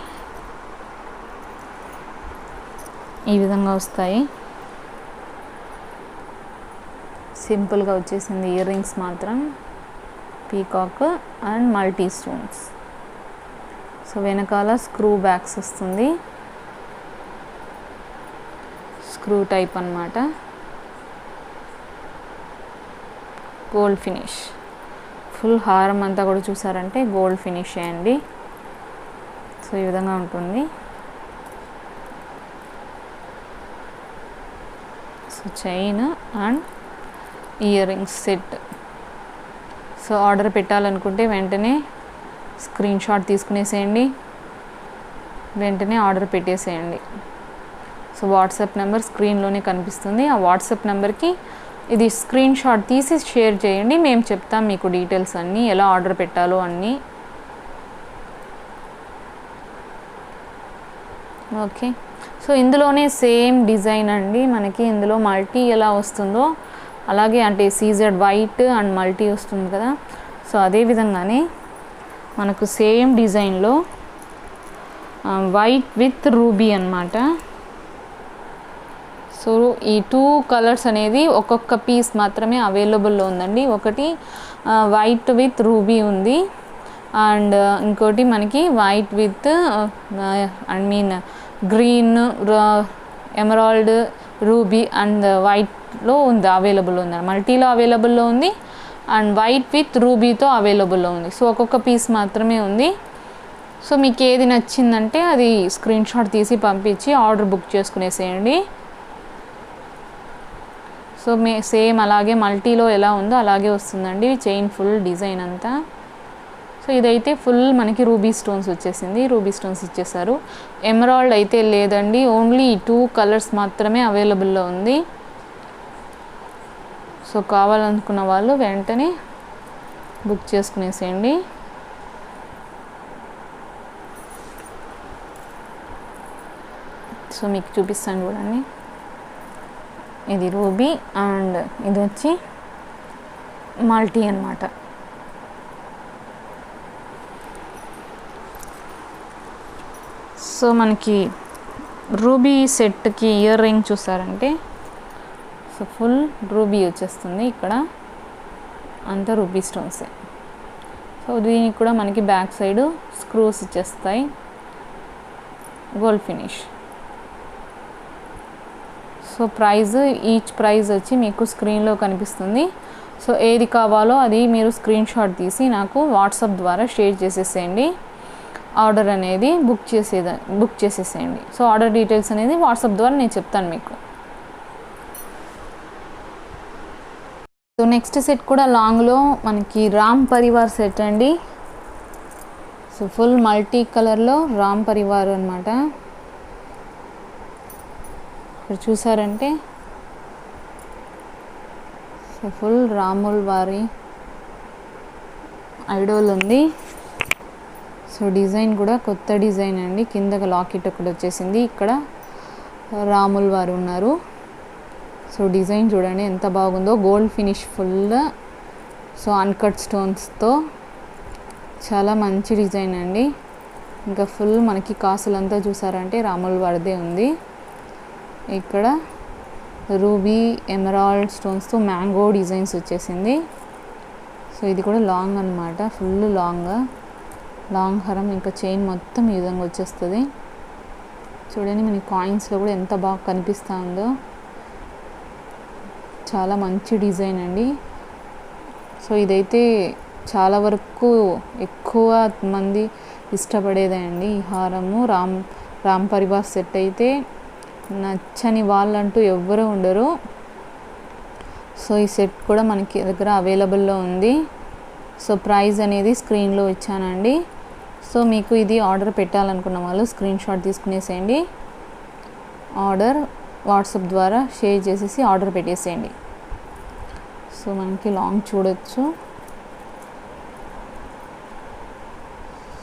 ఈ విధంగా వస్తాయి. సింపుల్గా వచ్చేసింది ఇయర్ రింగ్స్ మాత్రం. Peacock and multi stones. So వెనకాల స్క్రూ బ్యాక్స్ వస్తుంది, స్క్రూ టైప్ అన్నమాట. గోల్డ్ ఫినిష్, ఫుల్ హారం అంతా కూడా చూసారంటే గోల్డ్ ఫినిష్ అండి. సో ఈ విధంగా ఉంటుంది. So chain and earrings set. So order పెట్టాలనుకుంటే వెంటనే స్క్రీన్ షాట్ తీసుకునేసేయండి, వెంటనే ఆర్డర్ పెట్టేసేయండి. సో వాట్సాప్ నెంబర్ స్క్రీన్లోనే కనిపిస్తుంది. ఆ వాట్సాప్ నెంబర్కి ఇది స్క్రీన్ షాట్ తీసి షేర్ చేయండి, మేము చెప్తాం మీకు డీటెయిల్స్ అన్నీ, ఎలా ఆర్డర్ పెట్టాలో అన్నీ. ఓకే. సో ఇందులోనే సేమ్ డిజైన్ అండి, మనకి ఇందులో మల్టీ ఎలా వస్తుందో అలాగే, అంటే సీజెడ్ వైట్ అండ్ మల్టీ వస్తుంది కదా, సో అదే విధంగానే మనకు సేమ్ డిజైన్లో వైట్ విత్ రూబీ అన్నమాట. సో ఈ 2 కలర్స్ అనేది ఒక్కొక్క పీస్ మాత్రమే అవైలబుల్లో ఉందండి. ఒకటి వైట్ విత్ రూబీ ఉంది, అండ్ ఇంకోటి మనకి white with green, emerald, ruby and వైట్లో ఉంది, అవైలబుల్ ఉంది, మల్టీలో అవైలబుల్లో ఉంది, అండ్ వైట్ విత్ రూబీతో అవైలబుల్లో ఉంది. సో ఒక్కొక్క పీస్ మాత్రమే ఉంది. సో మీకు ఏది నచ్చిందంటే అది స్క్రీన్ షాట్ తీసి పంపించి ఆర్డర్ బుక్ చేసుకునేసేయండి. సో సేమ్ అలాగే మల్టీలో ఎలా ఉందో అలాగే వస్తుందండి, చైన్ ఫుల్ డిజైన్ అంతా. సో ఇదైతే ఫుల్ మనకి రూబీ స్టోన్స్ వచ్చేసింది, రూబీ స్టోన్స్ ఇచ్చేసారు. ఎమరాల్డ్ అయితే లేదండి, ఓన్లీ 2 కలర్స్ మాత్రమే అవైలబుల్లో ఉంది. సో కావాలనుకున్న వాళ్ళు వెంటనే బుక్ చేసుకునేసేయండి. సో మీకు చూపిస్తాను చూడండి, ఇది రూబీ అండ్ ఇది వచ్చి మల్టీ అన్నమాట. సో మనకి రూబీ సెట్కి ఇయర్ రింగ్ చూసారంటే సో ఫుల్ రూబీ వచ్చేస్తుంది, ఇక్కడ అంతా రూబీ స్టోన్సే. సో దీనికి కూడా మనకి బ్యాక్ సైడ్ స్క్రూస్ ఇచ్చేస్తాయి, gold finish. So each price వచ్చి మీకు స్క్రీన్లో కనిపిస్తుంది. సో ఏది కావాలో అది మీరు స్క్రీన్ షాట్ తీసి నాకు వాట్సాప్ ద్వారా షేర్ చేసేసేయండి, ఆర్డర్ అనేది బుక్ చేసేసేయండి. సో ఆర్డర్ డీటెయిల్స్ అనేది వాట్సాప్ ద్వారా నేను చెప్తాను మీకు. సో నెక్స్ట్ సెట్ కూడా లాంగ్లో మనకి రామ్ పరివార్ సెట్ అండి. సో ఫుల్ మల్టీ కలర్లో రామ్ పరివార్ అనమాట. ఇక్కడ చూసారంటే సో ఫుల్ రాముల్ వారి ఐడోల్ ఉంది. సో డిజైన్ కూడా కొత్త డిజైన్ అండి, కిందకి లాకెట్ ఒకటి వచ్చేసింది, ఇక్కడ రాముల్ వారు ఉన్నారు. సో డిజైన్ చూడండి ఎంత బాగుందో, gold finish full. So uncut స్టోన్స్తో చాలా మంచి డిజైన్ అండి. ఇంకా ఫుల్ మనకి కాసులంతా చూసారంటే రాముల్ వారిదే ఉంది. ఇక్కడ రూబీ ఎమరాల్డ్ స్టోన్స్తో మ్యాంగో డిజైన్స్ వచ్చేసింది. సో ఇది కూడా లాంగ్ అనమాట, ఫుల్ లాంగ్ హారం, ఇంకా చైన్ మొత్తం ఈ విధంగా వచ్చేస్తుంది. చూడండి మన కాయిన్స్లో కూడా ఎంత బాగా కనిపిస్తుందో, చాలా మంచి డిజైన్ అండి. సో ఇదైతే చాలా వరకు ఎక్కువ మంది ఇష్టపడేదే అండి ఈ హారము. రామ్ పరివార్ సెట్ అయితే నచ్చని వాళ్ళంటూ ఎవ్వరూ ఉండరు. సో ఈ సెట్ కూడా మనకి దగ్గర అవైలబుల్లో ఉంది. సో ప్రైస్ అనేది స్క్రీన్లో ఇచ్చానండి. సో మీకు ఇది ఆర్డర్ పెట్టాలనుకున్న వాళ్ళు స్క్రీన్ షాట్ తీసుకునేసేయండి, ఆర్డర్ వాట్సాప్ ద్వారా షేర్ చేసేసి ఆర్డర్ పెట్టేసేయండి. సో మనకి లాంగ్ చూడొచ్చు,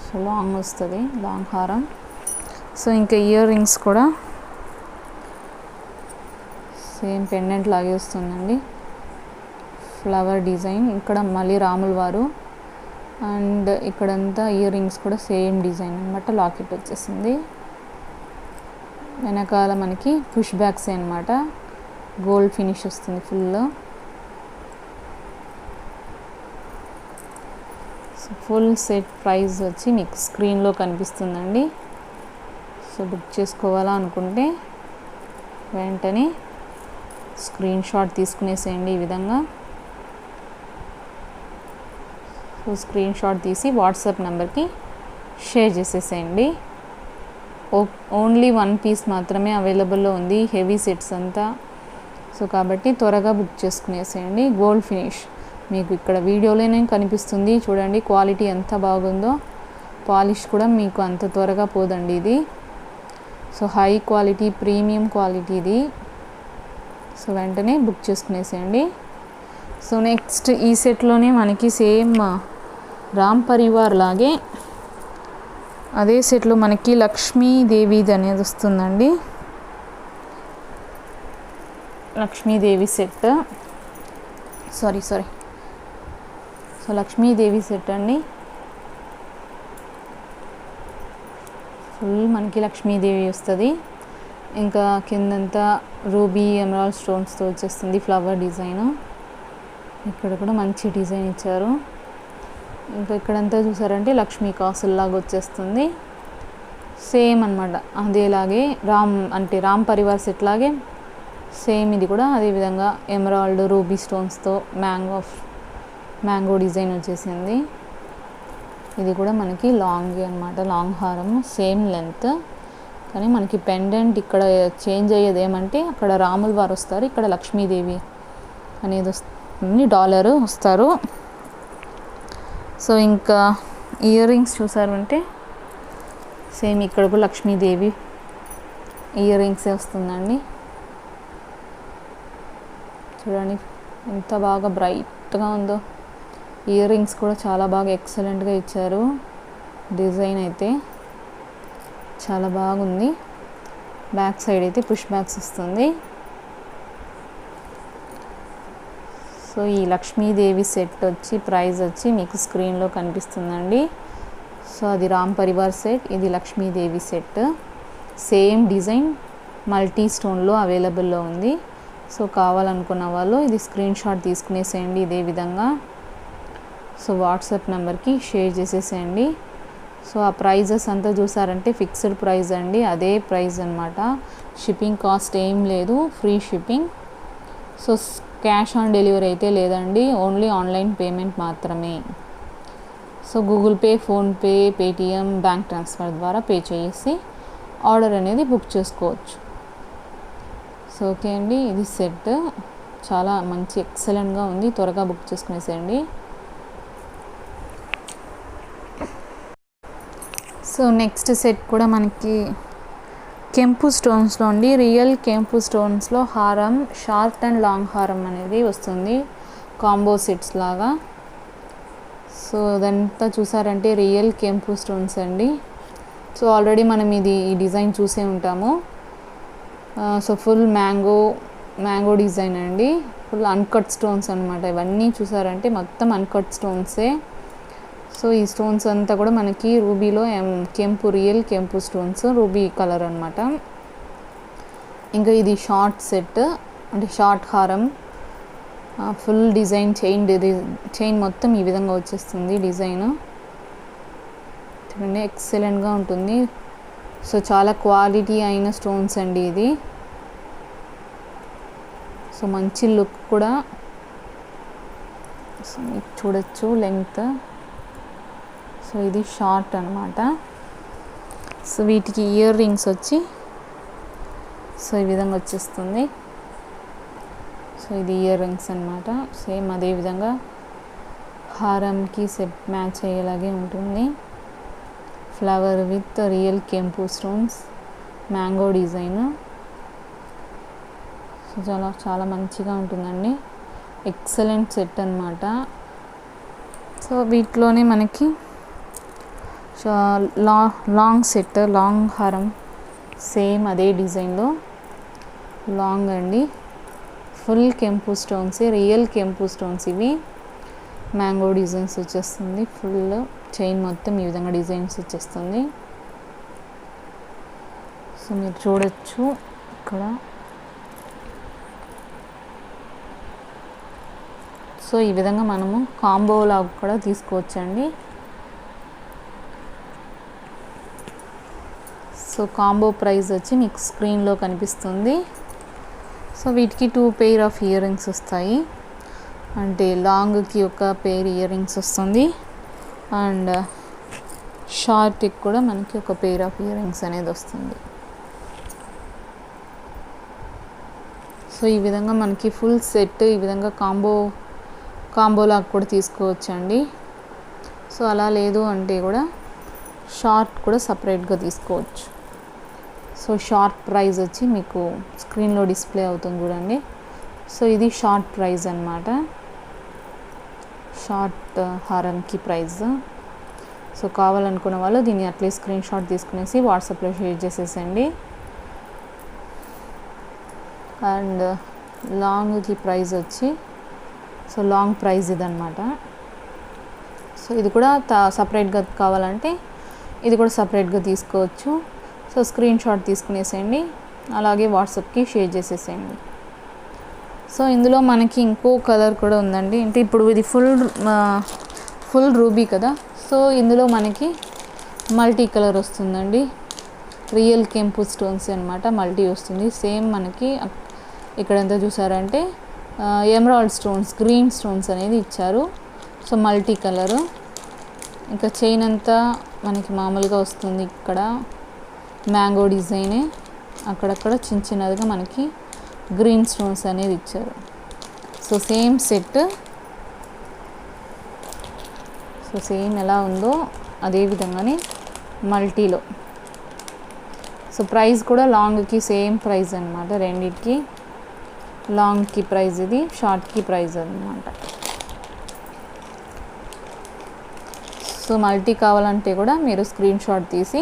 సో లాంగ్ వస్తుంది, లాంగ్ హారం. సో ఇంకా ఇయర్ రింగ్స్ కూడా సేమ్ పెండెంట్ లాగే వస్తుందండి, ఫ్లవర్ డిజైన్. ఇక్కడ మళ్ళీ రాముల వారు, అండ్ ఇక్కడంతా ఇయర్ రింగ్స్ కూడా సేమ్ డిజైన్ అనమాట, లాకెట్ వచ్చేసింది. వెనకాల మనకి పుష్ బ్యాక్స్ అనమాట, గోల్డ్ ఫినిష్ వస్తుంది full. So full set price వచ్చి మీకు స్క్రీన్లో కనిపిస్తుందండి. సో బుక్ చేసుకోవాలా అనుకుంటే వెంటనే స్క్రీన్ షాట్ తీసుకునేసేయండి ఈ విధంగా. సో స్క్రీన్ షాట్ తీసి వాట్సాప్ నెంబర్కి షేర్ చేసేసేయండి. ఓన్లీ 1 పీస్ మాత్రమే అవైలబుల్లో ఉంది, హెవీ సెట్స్ అంతా. సో కాబట్టి త్వరగా బుక్ చేసుకునేసేయండి. గోల్డ్ ఫినిష్ మీకు ఇక్కడ వీడియోలోనే కనిపిస్తుంది చూడండి, క్వాలిటీ ఎంత బాగుందో. పాలిష్ కూడా మీకు అంత త్వరగా పోదండి ఇది. So high quality, premium quality ఇది. సో వెంటనే బుక్ చేసుకునేసేయండి. సో నెక్స్ట్ ఈ సెట్లోనే మనకి సేమ్ రామ్ పరివార్ లాగే అదే సెట్లో మనకి లక్ష్మీదేవిది అనేది వస్తుందండి. Lakshmidevi set, sorry so Lakshmidevi set అండి. ఫుల్ మనకి లక్ష్మీదేవి వస్తుంది. ఇంకా కిందంతా రూబీ ఎమరాల్డ్ స్టోన్స్తో వచ్చేస్తుంది ఫ్లవర్ డిజైన్. ఇక్కడ కూడా మంచి డిజైన్ ఇచ్చారు. ఇంకా ఇక్కడంతా చూసారంటే లక్ష్మీ కాసుల్ లాగా వచ్చేస్తుంది. సేమ్ అనమాట అదేలాగే రామ్ పరివార్ సెట్ లాగే సేమ్ ఇది కూడా అదేవిధంగా ఎమరాల్డ్ రూబీ స్టోన్స్తో మ్యాంగో డిజైన్ వచ్చేసింది. ఇది కూడా మనకి లాంగ్ అనమాట, లాంగ్ హారం, సేమ్ లెంత్. కానీ మనకి పెండెంట్ ఇక్కడ చేంజ్ అయ్యేది ఏమంటే అక్కడ రాముల వారు వస్తారు, ఇక్కడ లక్ష్మీదేవి అనేది వస్తుంది, డాలర్ వస్తారు. సో ఇంకా ఇయర్ రింగ్స్ చూసారు అంటే సేమ్ ఇక్కడ కూడా లక్ష్మీదేవి ఇయర్ రింగ్సే వస్తుందండి. చూడండి ఎంత బాగా బ్రైట్గా ఉందో. ఇయర్ రింగ్స్ కూడా చాలా బాగా ఎక్సలెంట్గా ఇచ్చారు. డిజైన్ అయితే చాలా బాగుంది. బ్యాక్ సైడ్ అయితే పుష్ బ్యాక్స్ వస్తుంది. సో ఈ లక్ష్మీదేవి సెట్ వచ్చి ప్రైస్ వచ్చి మీకు స్క్రీన్లో కనిపిస్తుందండి. సో అది రామ్ పరివార్ సెట్, ఇది Lakshmidevi set. Same design multi స్టోన్లో అవైలబుల్లో ఉంది. సో కావాలనుకున్న వాళ్ళు ఇది స్క్రీన్ షాట్ తీసుకునేసేయండి ఇదే విధంగా. సో వాట్సాప్ నెంబర్కి షేర్ చేసేసేయండి. సో ఆ ప్రైజెస్ అంతా చూసారంటే ఫిక్స్డ్ ప్రైస్ అండి, అదే ప్రైస్ అనమాట. షిప్పింగ్ కాస్ట్ ఏం లేదు, free shipping. So cash on delivery అయితే లేదండి, ఓన్లీ ఆన్లైన్ పేమెంట్ మాత్రమే. So Google pay, PhonePe, Paytm, bank transfer ద్వారా పే చేసి ఆర్డర్ అనేది బుక్ చేసుకోవచ్చు. సో ఓకే అండి, ఇది సెట్ చాలా మంచి ఎక్సలెంట్గా ఉంది, త్వరగా బుక్ చేసుకునేసేయండి. సో నెక్స్ట్ సెట్ కూడా మనకి కెంపు స్టోన్స్లో అండి, రియల్ కెంపు స్టోన్స్లో హారం, షార్ట్ అండ్ లాంగ్ హారం అనేది వస్తుంది, కాంబో సెట్స్ లాగా. సో అదంతా చూసారంటే రియల్ కెంపు స్టోన్స్ అండి. సో ఆల్రెడీ మనం ఈ డిజైన్ చూసే ఉంటాము. సో ఫుల్ మ్యాంగో డిజైన్ అండి, ఫుల్ అన్కట్ స్టోన్స్ అనమాట. ఇవన్నీ చూసారంటే మొత్తం అన్కట్ స్టోన్సే. సో ఈ స్టోన్స్ అంతా కూడా మనకి రూబీలో రియల్ కెంపు స్టోన్స్, రూబీ కలర్ అనమాట. ఇంకా ఇది షార్ట్ సెట్ అంటే షార్ట్ హారం, ఫుల్ డిజైన్ చైన్ మొత్తం ఈ విధంగా వచ్చేస్తుంది డిజైన్. చూడండి ఎక్సలెంట్గా ఉంటుంది. సో చాలా క్వాలిటీ అయిన స్టోన్స్ అండి ఇది. సో మంచి లుక్ కూడా. సో మీకు చూడొచ్చు లెంగ్త్. సో ఇది షార్ట్ అనమాట. సో వీటికి ఇయర్ రింగ్స్ వచ్చి సో ఈ విధంగా వచ్చేస్తుంది. సో ఇది ఇయర్ రింగ్స్ అనమాట. సేమ్ అదే విధంగా హారంకి సెట్ మ్యాచ్ అయ్యేలాగే ఉంటుంది. ఫ్లవర్ విత్ రియల్ కెంపు స్టోన్స్, మ్యాంగో డిజైన్. సో చాలా మంచిగా ఉంటుందండి, ఎక్సలెంట్ సెట్ అనమాట. సో వీటిలోనే మనకి లాంగ్ సెట్, లాంగ్ హారం, సేమ్ అదే డిజైన్లో లాంగ్ అండి, ఫుల్ కెంపు స్టోన్స్, రియల్ కెంపు స్టోన్స్ ఇవి. మ్యాంగో డిజైన్స్ వచ్చేస్తుంది, ఫుల్ చైన్ మొత్తం ఈ విధంగా డిజైన్స్ వచ్చేస్తుంది. సో మీరు చూడొచ్చు ఇక్కడ. సో ఈ విధంగా మనము కాంబో లాగా కూడా తీసుకోవచ్చండి. సో కాంబో ప్రైస్ వచ్చి మీకు స్క్రీన్లో కనిపిస్తుంది. సో వీటికి 2 పెయిర్ ఆఫ్ ఇయర్ రింగ్స్ వస్తాయి, అంటే లాంగ్కి ఒక పెయిర్ ఇయర్ రింగ్స్ వస్తుంది అండ్ షార్ట్కి కూడా మనకి ఒక పెయిర్ ఆఫ్ ఇయర్ రింగ్స్ అనేది వస్తుంది. సో ఈ విధంగా మనకి ఫుల్ సెట్ ఈ విధంగా కాంబో కాంబోలాగా కూడా తీసుకోవచ్చండి. సో అలా లేదు అంటే కూడా షార్ట్ కూడా సపరేట్గా తీసుకోవచ్చు. సో షార్ట్ ప్రైస్ వచ్చి మీకు స్క్రీన్లో డిస్ప్లే అవుతుంది చూడండి. సో ఇది షార్ట్ ప్రైస్ అన్నమాట, షార్ట్ హారంకి ప్రైస్. సో కావాలనుకున్న వాళ్ళు దీన్ని అట్లీస్ట్ స్క్రీన్ షాట్ తీసుకునేసి వాట్సాప్లో షేర్ చేసేసండి. అండ్ లాంగ్కి ప్రైస్ వచ్చి, సో లాంగ్ ప్రైస్ ఇదన్నమాట. సో ఇది కూడా సపరేట్గా కావాలంటే ఇది కూడా సపరేట్గా తీసుకోవచ్చు. సో స్క్రీన్ షాట్ తీసుకునేసేయండి, అలాగే వాట్సాప్కి షేర్ చేసేసేయండి. సో ఇందులో మనకి ఇంకో కలర్ కూడా ఉందండి. అంటే ఇప్పుడు ఇది ఫుల్ రూబీ కదా, సో ఇందులో మనకి మల్టీ కలర్ వస్తుందండి. రియల్ కెంపు స్టోన్స్ అనమాట, మల్టీ వస్తుంది. సేమ్ మనకి ఇక్కడంతా చూసారంటే ఎమరాల్డ్ స్టోన్స్, గ్రీన్ స్టోన్స్ అనేది ఇచ్చారు. So multi colour. ఇంకా చైన్ అంతా మనకి మామూలుగా వస్తుంది. ఇక్కడ మ్యాంగో డిజైనే, అక్కడక్కడ చిన్న చిన్నదిగా మనకి గ్రీన్ స్టోన్స్ అనేది ఇచ్చారు. So same set, so same ఎలా ఉందో అదే విధంగానే మల్టీలో. సో ప్రైస్ కూడా లాంగ్కి సేమ్ ప్రైస్ అనమాట, రెండింటికి. లాంగ్కి ప్రైస్ ఇది, షార్ట్కి ప్రైస్ అనమాట. సో మల్టీ కావాలంటే కూడా మీరు స్క్రీన్ షాట్ తీసి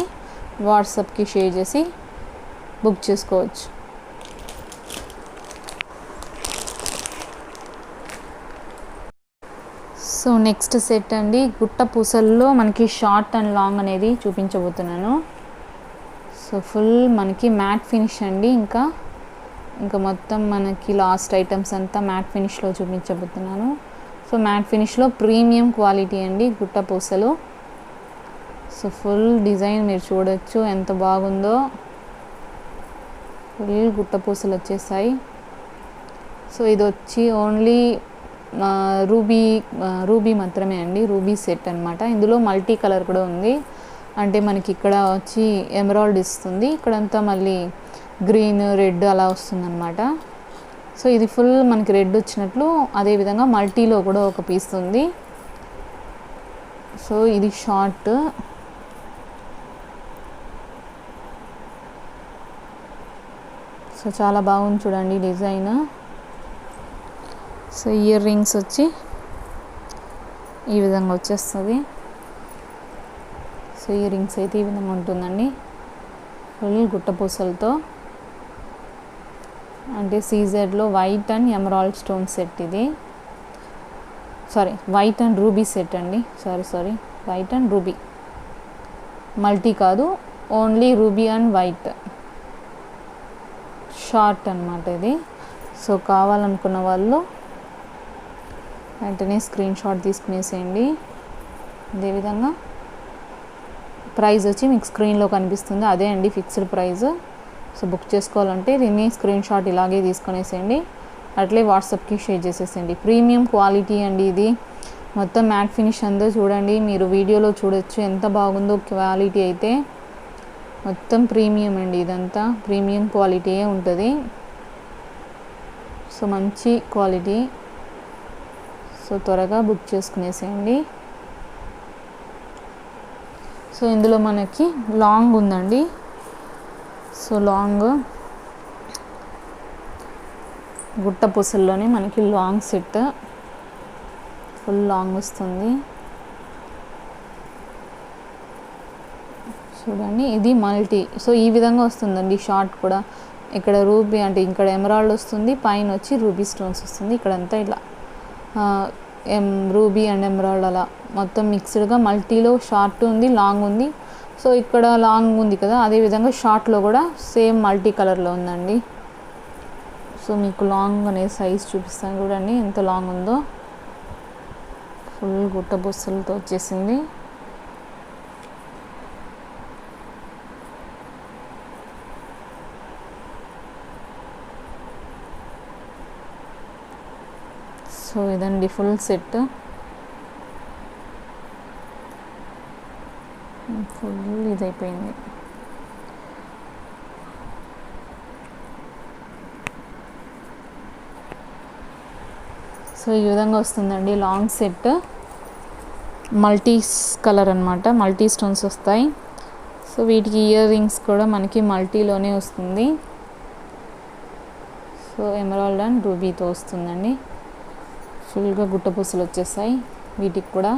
వాట్సాప్కి షేర్ చేసి బుక్ చేసుకోవచ్చు. సో నెక్స్ట్ సెట్ అండి, గుట్ట పూసల్లో మనకి షార్ట్ అండ్ లాంగ్ అనేది చూపించబోతున్నాను. సో ఫుల్ మనకి మ్యాట్ ఫినిష్ అండి. ఇంకా మొత్తం మనకి లాస్ట్ ఐటమ్స్ అంతా మ్యాట్ ఫినిష్లో చూపించబోతున్నాను. సో మ్యాట్ ఫినిష్లో ప్రీమియం క్వాలిటీ అండి గుట్ట పూసలు. సో ఫుల్ డిజైన్ మీరు చూడొచ్చు ఎంత బాగుందో. ఫుల్ గుట్ట పూసలు వచ్చేసాయి. సో ఇది వచ్చి ఓన్లీ రూబీ మాత్రమే అండి, రూబీ సెట్ అనమాట. ఇందులో మల్టీ కలర్ కూడా ఉంది. అంటే మనకి ఇక్కడ వచ్చి ఎమరాల్డ్ ఇస్తుంది, ఇక్కడంతా మళ్ళీ గ్రీన్ రెడ్ అలా వస్తుందన్నమాట. సో ఇది ఫుల్ మనకి రెడ్ వచ్చినట్లు, అదేవిధంగా మల్టీలో కూడా ఒక పీస్ ఉంది. సో ఇది షార్ట్. సో చాలా బాగుంది చూడండి డిజైన్. సో ఇయర్ రింగ్స్ వచ్చి ఈ విధంగా వచ్చేస్తుంది. సో ఇయర్ రింగ్స్ అయితే ఈ విధంగా ఉంటుందండి, ఫుల్ గుట్టపూసలతో. అంటే సీజెడ్లో white and emerald stone set ఇది. వైట్ అండ్ రూబీ సెట్ అండి. వైట్ అండ్ రూబీ, మల్టీ కాదు, only ruby and white short అన్నమాట ఇది. సో కావాలనుకున్న వాళ్ళు వెంటనే స్క్రీన్ షాట్ తీసుకునేసేయండి. అదేవిధంగా ప్రైస్ వచ్చి మీకు స్క్రీన్లో కనిపిస్తుంది, అదే అండి ఫిక్స్డ్ ప్రైస్. సో బుక్ చేసుకోవాలంటే దీన్ని స్క్రీన్ షాట్ ఇలాగే తీసుకునేసేయండి, అట్లే వాట్సాప్కి షేర్ చేసేసేయండి. ప్రీమియం క్వాలిటీ అండి ఇది. మొత్తం మ్యాట్ ఫినిష్ అందో చూడండి, మీరు వీడియోలో చూడొచ్చు ఎంత బాగుందో క్వాలిటీ అయితే. మొత్తం ప్రీమియం అండి, ఇదంతా ప్రీమియం క్వాలిటీయే ఉంటుంది. సో మంచి క్వాలిటీ. సో త్వరగా బుక్ చేసుకునేసేయండి. సో ఇందులో మనకి లాంగ్ ఉందండి. సో లాంగ్ గుట్ట పూసల్లోనే మనకి లాంగ్ సెట్, ఫుల్ లాంగ్ వస్తుంది చూడండి. ఇది మల్టీ. సో ఈ విధంగా వస్తుందండి షార్ట్ కూడా. ఇక్కడ రూబీ అంటే ఇక్కడ ఎమరాల్డ్ వస్తుంది, పైన వచ్చి రూబీ స్టోన్స్ వస్తుంది. ఇక్కడంతా ఇలా రూబీ అండ్ ఎమరాల్డ్ అలా మొత్తం మిక్స్డ్గా మల్టీలో షార్ట్ ఉంది, లాంగ్ ఉంది. సో ఇక్కడ లాంగ్ ఉంది కదా, అదేవిధంగా షార్ట్లో కూడా సేమ్ మల్టీ కలర్లో ఉందండి. సో మీకు లాంగ్ అనే సైజ్ చూపిస్తాను చూడండి ఎంత లాంగ్ ఉందో. ఫుల్ గుట్ట బొస్సలతో వచ్చేసింది. సో ఇదండి ఫుల్ సెట్, ఫుల్ ఇదైపోయింది. సో ఈ విధంగా వస్తుందండి లాంగ్ సెట్, మల్టీ కలర్ అనమాట, మల్టీ స్టోన్స్ వస్తాయి. సో వీటికి ఇయర్ రింగ్స్ కూడా మనకి మల్టీలోనే వస్తుంది. సో ఎమరాల్డ్ అండ్ రూబీతో వస్తుందండి. ఫుల్గా గుట్టపూసలు వచ్చేసాయి వీటికి కూడా.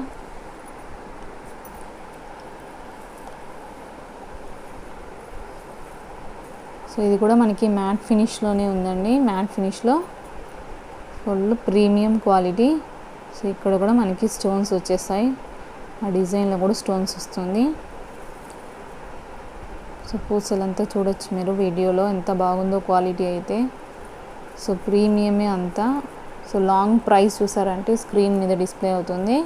సో ఇది కూడా మనకి మ్యాట్ ఫినిష్లోనే ఉందండి. మ్యాట్ ఫినిష్లో ఫుల్ ప్రీమియం క్వాలిటీ. సో ఇక్కడ కూడా మనకి స్టోన్స్ వచ్చేసాయి, ఆ డిజైన్లో కూడా స్టోన్స్ వస్తుంది. సో పూసలంతా చూడొచ్చు మీరు వీడియోలో ఎంత బాగుందో క్వాలిటీ అయితే. సో ప్రీమియమే అంతా. సో లాంగ్ ప్రైస్ చూసారంటే స్క్రీన్ మీద డిస్ప్లే అవుతుంది.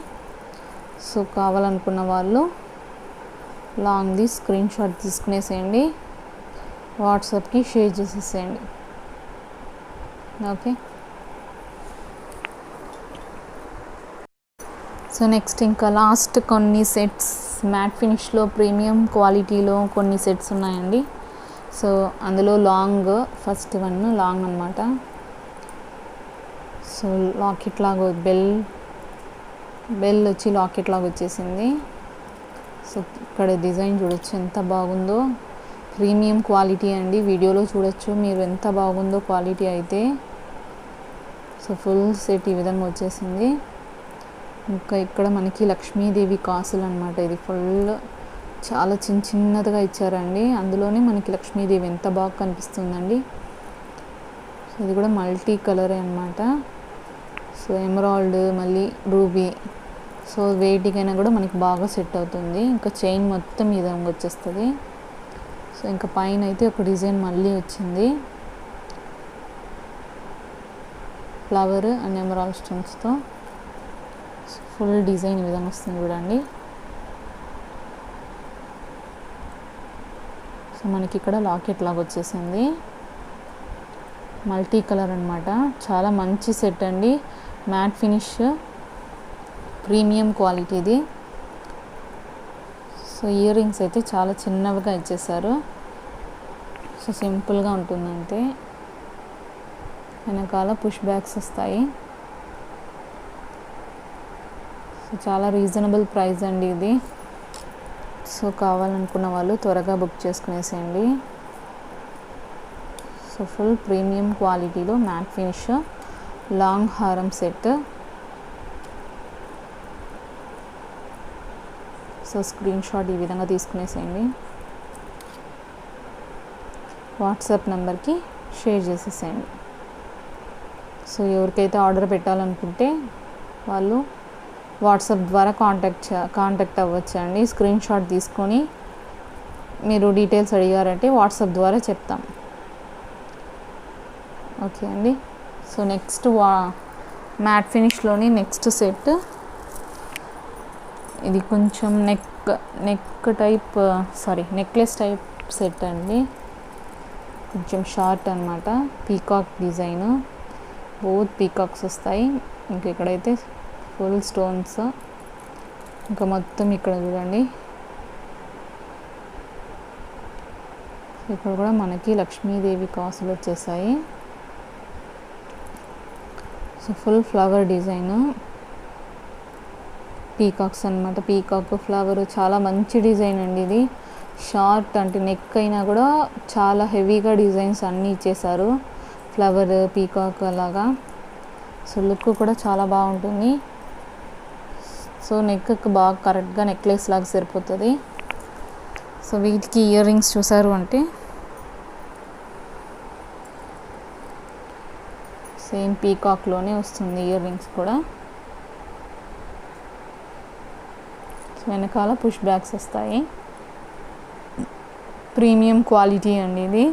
సో కావాలనుకున్న వాళ్ళు లాంగ్ది స్క్రీన్ షాట్ తీసుకునేసేయండి, వాట్సాప్కి షేర్ చేసేసేయండి. ఓకే. సో నెక్స్ట్ ఇంకా లాస్ట్ కొన్ని సెట్స్ మ్యాట్ ఫినిష్లో ప్రీమియం క్వాలిటీలో కొన్ని సెట్స్ ఉన్నాయండి. సో అందులో లాంగ్, ఫస్ట్ వన్ లాంగ్ అనమాట. సో లాకెట్ లాగా బెల్ వచ్చి లాకెట్ లాగా వచ్చేసింది. సో ఇక్కడ డిజైన్ చూడొచ్చు ఎంత బాగుందో, ప్రీమియం క్వాలిటీ అండి. వీడియోలో చూడొచ్చు మీరు ఎంత బాగుందో క్వాలిటీ అయితే. సో ఫుల్ సెట్ ఈ విధంగా వచ్చేసింది. ఇంకా ఇక్కడ మనకి లక్ష్మీదేవి కాసులు అనమాట. ఇది ఫుల్ చాలా చిన్నదిగా ఇచ్చారండి, అందులోనే మనకి లక్ష్మీదేవి ఎంత బాగా కనిపిస్తుందండి. సో ఇది కూడా మల్టీ కలరే అనమాట. సో ఎమరాల్డ్ మళ్ళీ రూబీ, సో వేటికైనా కూడా మనకి బాగా సెట్ అవుతుంది. ఇంకా చైన్ మొత్తం ఈ విధంగా వచ్చేస్తుంది. సో ఇంకా పైన అయితే ఒక డిజైన్ మళ్ళీ వచ్చింది, ఫ్లవర్ అండ్ ఎమరాల్డ్ స్టోన్స్తో. ఫుల్ డిజైన్ ఈ విధంగా వస్తుంది చూడండి. సో మనకి ఇక్కడ లాకెట్ లాగా వచ్చేసింది, మల్టీ కలర్ అనమాట. చాలా మంచి సెట్ అండి, మ్యాట్ ఫినిష్, ప్రీమియం క్వాలిటీది. సో ఇయర్ రింగ్స్ అయితే చాలా చిన్నవిగా ఇచ్చేసారు. సో సింపుల్గా ఉంటుందంటే, వెనకాల పుష్ బ్యాగ్స్ వస్తాయి. సో చాలా రీజనబుల్ ప్రైస్ అండి ఇది. సో కావాలనుకున్న వాళ్ళు త్వరగా బుక్ చేసుకునేసేయండి. సో ఫుల్ ప్రీమియం క్వాలిటీలో మ్యాట్ ఫినిష్ లాంగ్ హారం సెట్. సో స్క్రీన్ షాట్ ఈ విధంగా తీసుకునేసేయండి, వాట్సాప్ నెంబర్కి షేర్ చేసేసేయండి. సో ఎవరికైతే ఆర్డర్ పెట్టాలనుకుంటే వాళ్ళు వాట్సాప్ ద్వారా కాంటాక్ట్ అవ్వచ్చండి. స్క్రీన్ షాట్ తీసుకొని మీరు డీటెయిల్స్ అడిగారంటే వాట్సాప్ ద్వారా చెప్తాం. ఓకే అండి. సో నెక్స్ట్ మ్యాట్ ఫినిష్లోని నెక్స్ట్ సెట్, ఇది కొంచెం నెక్లెస్ టైప్ సెట్ అండి. కొంచెం షార్ట్ అనమాట, పీకాక్ డిజైన్, బోత్ పీకాక్స్ వస్తాయి. ఇంకా ఇక్కడైతే ఫుల్ స్టోన్స్, ఇంకా మొత్తం ఇక్కడ చూడండి. ఇక్కడ కూడా మనకి లక్ష్మీదేవి కాసులు వచ్చేసాయి. So full flower design, peacocks అనమాట. పీకాక్ ఫ్లవర్ చాలా మంచి డిజైన్ అండి ఇది. షార్ట్ అంటే నెక్ అయినా కూడా చాలా హెవీగా డిజైన్స్ అన్నీ ఇచ్చేసారు, ఫ్లవర్ పీకాక్ అలాగా. సో లుక్ కూడా చాలా బాగుంటుంది. సో నెక్కి బాగా కరెక్ట్గా నెక్లెస్ లాగా సరిపోతుంది. సో వీటికి ఇయర్ రింగ్స్ చూసారు అంటే సేమ్ పీకాక్లోనే వస్తుంది ఇయర్ రింగ్స్ కూడా. సో వెనకాల పుష్ బ్యాగ్స్ వస్తాయి, ప్రీమియం క్వాలిటీ అండి ఇది.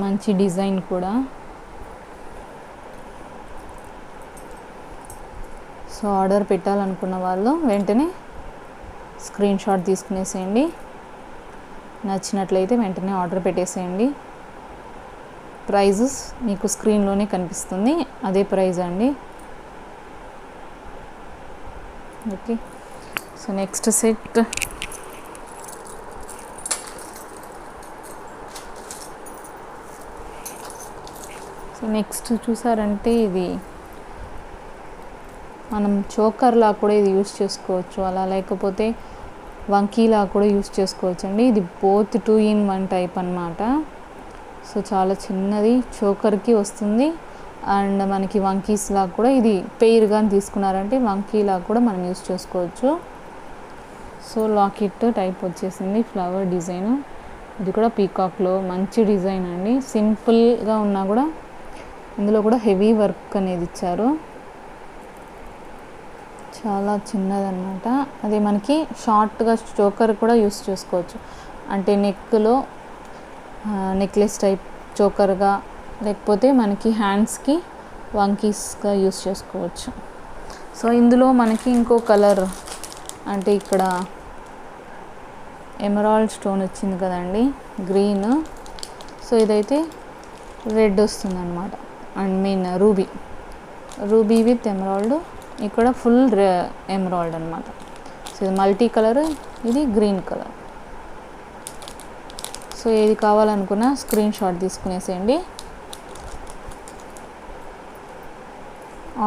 మంచి డిజైన్ కూడా. సో ఆర్డర్ పెట్టాలనుకున్న వాళ్ళు వెంటనే స్క్రీన్ షాట్ తీసుకునేసేయండి, నచ్చినట్లయితే వెంటనే ఆర్డర్ పెట్టేసేయండి. ప్రైజెస్ మీకు స్క్రీన్లోనే కనిపిస్తుంది, అదే ప్రైజ్ అండి. Okay. So next set next చూసారంటే ఇది మనం చోకర్లా కూడా ఇది యూస్ చేసుకోవచ్చు, అలా లేకపోతే వంకీలా కూడా యూస్ చేసుకోవచ్చు అండి. ఇది బోత్ 2 in 1 టైప్ అన్నమాట. సో చాలా చిన్నది చోకర్కి వస్తుంది అండ్ మనకి వంకీస్ లాగా కూడా ఇది పెయిర్గా తీసుకున్నారంటే వంకీలా కూడా మనం యూస్ చేసుకోవచ్చు. సో లాకెట్ టైప్ వచ్చేసింది ఫ్లవర్ డిజైన్. ఇది కూడా పీకాక్లో మంచి డిజైన్ అండి. సింపుల్గా ఉన్నా కూడా ఇందులో కూడా హెవీ వర్క్ అనేది ఇచ్చారు. చాలా చిన్నదన్నమాట. అది మనకి షార్ట్గా చోకర్ కూడా యూస్ చేసుకోవచ్చు, అంటే నెక్లో నెక్లెస్ టైప్ చోకర్గా, లేకపోతే మనకి హ్యాండ్స్కి వంకీస్గా యూస్ చేసుకోవచ్చు. సో ఇందులో మనకి ఇంకో కలర్ అంటే ఇక్కడ ఎమరాల్డ్ స్టోన్ వచ్చింది కదండి, గ్రీన్. సో ఇదైతే రెడ్ వస్తుంది అనమాట, రూబీ విత్ ఎమరాల్డ్. ఇక్కడ ఫుల్ ఎమరాల్డ్ అనమాట. సో ఇది మల్టీ కలర్, ఇది గ్రీన్ కలర్. సో ఏది కావాలనుకున్నా స్క్రీన్ షాట్ తీసుకునేసేయండి,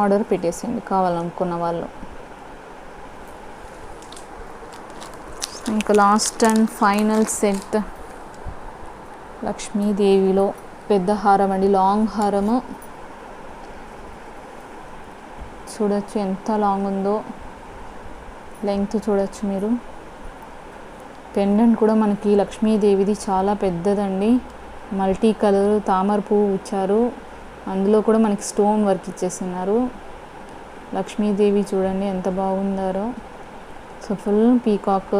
ఆర్డర్ పెట్టేసేయండి కావాలనుకున్న వాళ్ళు. ఇంకా లాస్ట్ అండ్ ఫైనల్ సెట్ లక్ష్మీదేవిలో పెద్ద హారం అండి, లాంగ్ హారము. చూడొచ్చు ఎంత లాంగ్ ఉందో, లెంగ్త్ చూడొచ్చు మీరు. పెండెంట్ కూడా మనకి లక్ష్మీదేవిది చాలా పెద్దదండి, మల్టీ కలర్ తామర పువ్వు ఇచ్చారు, అందులో కూడా మనకి స్టోన్ వర్క్ ఇచ్చేస్తున్నారు. లక్ష్మీదేవి చూడండి ఎంత బాగుందారో. సో ఫుల్ పీకాక్,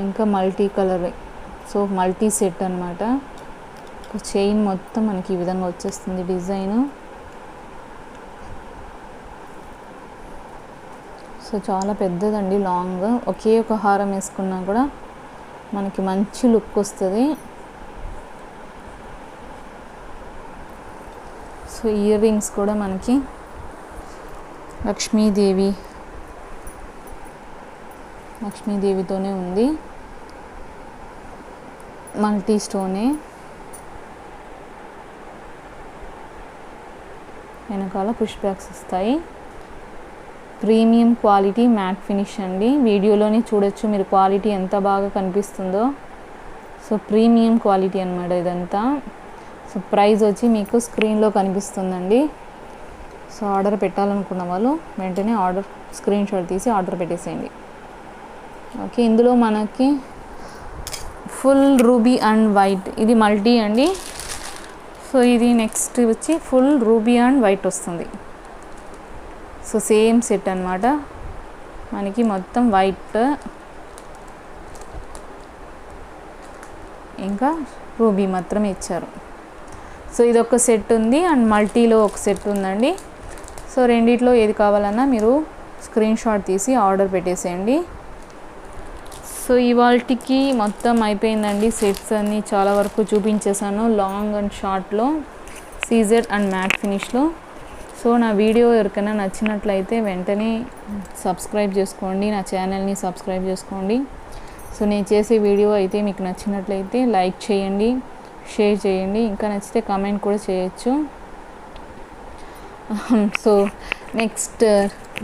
ఇంకా multi colour, so multi set అనమాట. చైన్ మొత్తం మనకి ఈ విధంగా వచ్చేస్తుంది డిజైన్. సో చాలా పెద్దదండి, లాంగ్. ఒకే ఒక హారం వేసుకున్నా కూడా మనకి మంచి లుక్ వస్తుంది. సో ఇయర్ రింగ్స్ కూడా మనకి లక్ష్మీదేవితోనే ఉంది, మల్టీ స్టోనే. వెనకాల పుష్ బ్యాక్స్ వస్తాయి. ప్రీమియం క్వాలిటీ మ్యాట్ ఫినిష్ అండి. వీడియోలోనే చూడొచ్చు మీరు క్వాలిటీ ఎంత బాగా కనిపిస్తుందో. సో ప్రీమియం క్వాలిటీ అనమాట ఇదంతా. సో ప్రైస్ వచ్చి మీకు స్క్రీన్లో కనిపిస్తుందండి. సో ఆర్డర్ పెట్టాలనుకున్న వాళ్ళు వెంటనే స్క్రీన్ షాట్ తీసి ఆర్డర్ పెట్టేసేయండి. ఓకే, ఇందులో మనకి ఫుల్ రూబీ అండ్ వైట్, ఇది మల్టీ అండి. సో ఇది నెక్స్ట్ వచ్చి ఫుల్ రూబీ అండ్ వైట్ వస్తుంది. సో సేమ్ సెట్ అనమాట, మనకి మొత్తం వైట్ ఇంకా రూబీ మాత్రమే ఇచ్చారు. సో ఇది ఒక సెట్ ఉంది అండ్ మల్టీలో ఒక సెట్ ఉందండి. సో రెండిట్లో ఏది కావాలన్నా మీరు స్క్రీన్ షాట్ తీసి ఆర్డర్ పెట్టేసేయండి. సో ఇవాల్టికి మొత్తం అయిపోయిందండి. సెట్స్ అన్నీ చాలా వరకు చూపించేశాను, లాంగ్ అండ్ షార్ట్లో, సీజెడ్ అండ్ మ్యాట్ ఫినిష్లో. సో నా వీడియో ఎవరికైనా నచ్చినట్లయితే వెంటనే సబ్స్క్రైబ్ చేసుకోండి, నా ఛానల్ని సబ్స్క్రైబ్ చేసుకోండి. సో నేను చేసే వీడియో అయితే మీకు నచ్చినట్లయితే లైక్ చేయండి, షేర్ చేయండి, ఇంకా నచ్చితే కామెంట్ కూడా చేయొచ్చు. సో నెక్స్ట్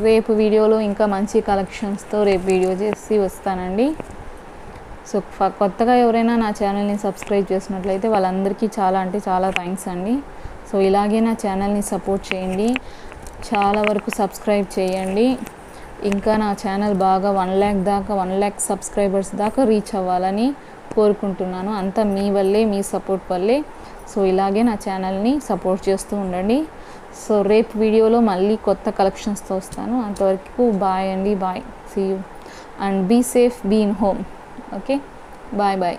రేపు వీడియోలో ఇంకా మంచి కలెక్షన్స్తో రేపు వీడియో చేసి వస్తానండి. సో కొత్తగా ఎవరైనా నా ఛానల్ని సబ్స్క్రైబ్ చేసినట్లయితే వాళ్ళందరికీ చాలా అంటే చాలా థ్యాంక్స్ అండి. సో ఇలాగే నా ఛానల్ని సపోర్ట్ చేయండి, చాలా వరకు సబ్స్క్రైబ్ చేయండి. ఇంకా నా ఛానల్ బాగా 1 lakh సబ్స్క్రైబర్స్ దాకా రీచ్ అవ్వాలని కోరుకుంటున్నాను. అంతా మీ వల్లే, మీ సపోర్ట్ వల్లే. సో ఇలాగే నా ఛానల్ని సపోర్ట్ చేస్తూ ఉండండి. సో రేపు వీడియోలో మళ్ళీ కొత్త కలెక్షన్స్తో వస్తాను. అంతవరకు బాయ్ అండి, bye, see you and be safe, be in home. Okay, bye bye.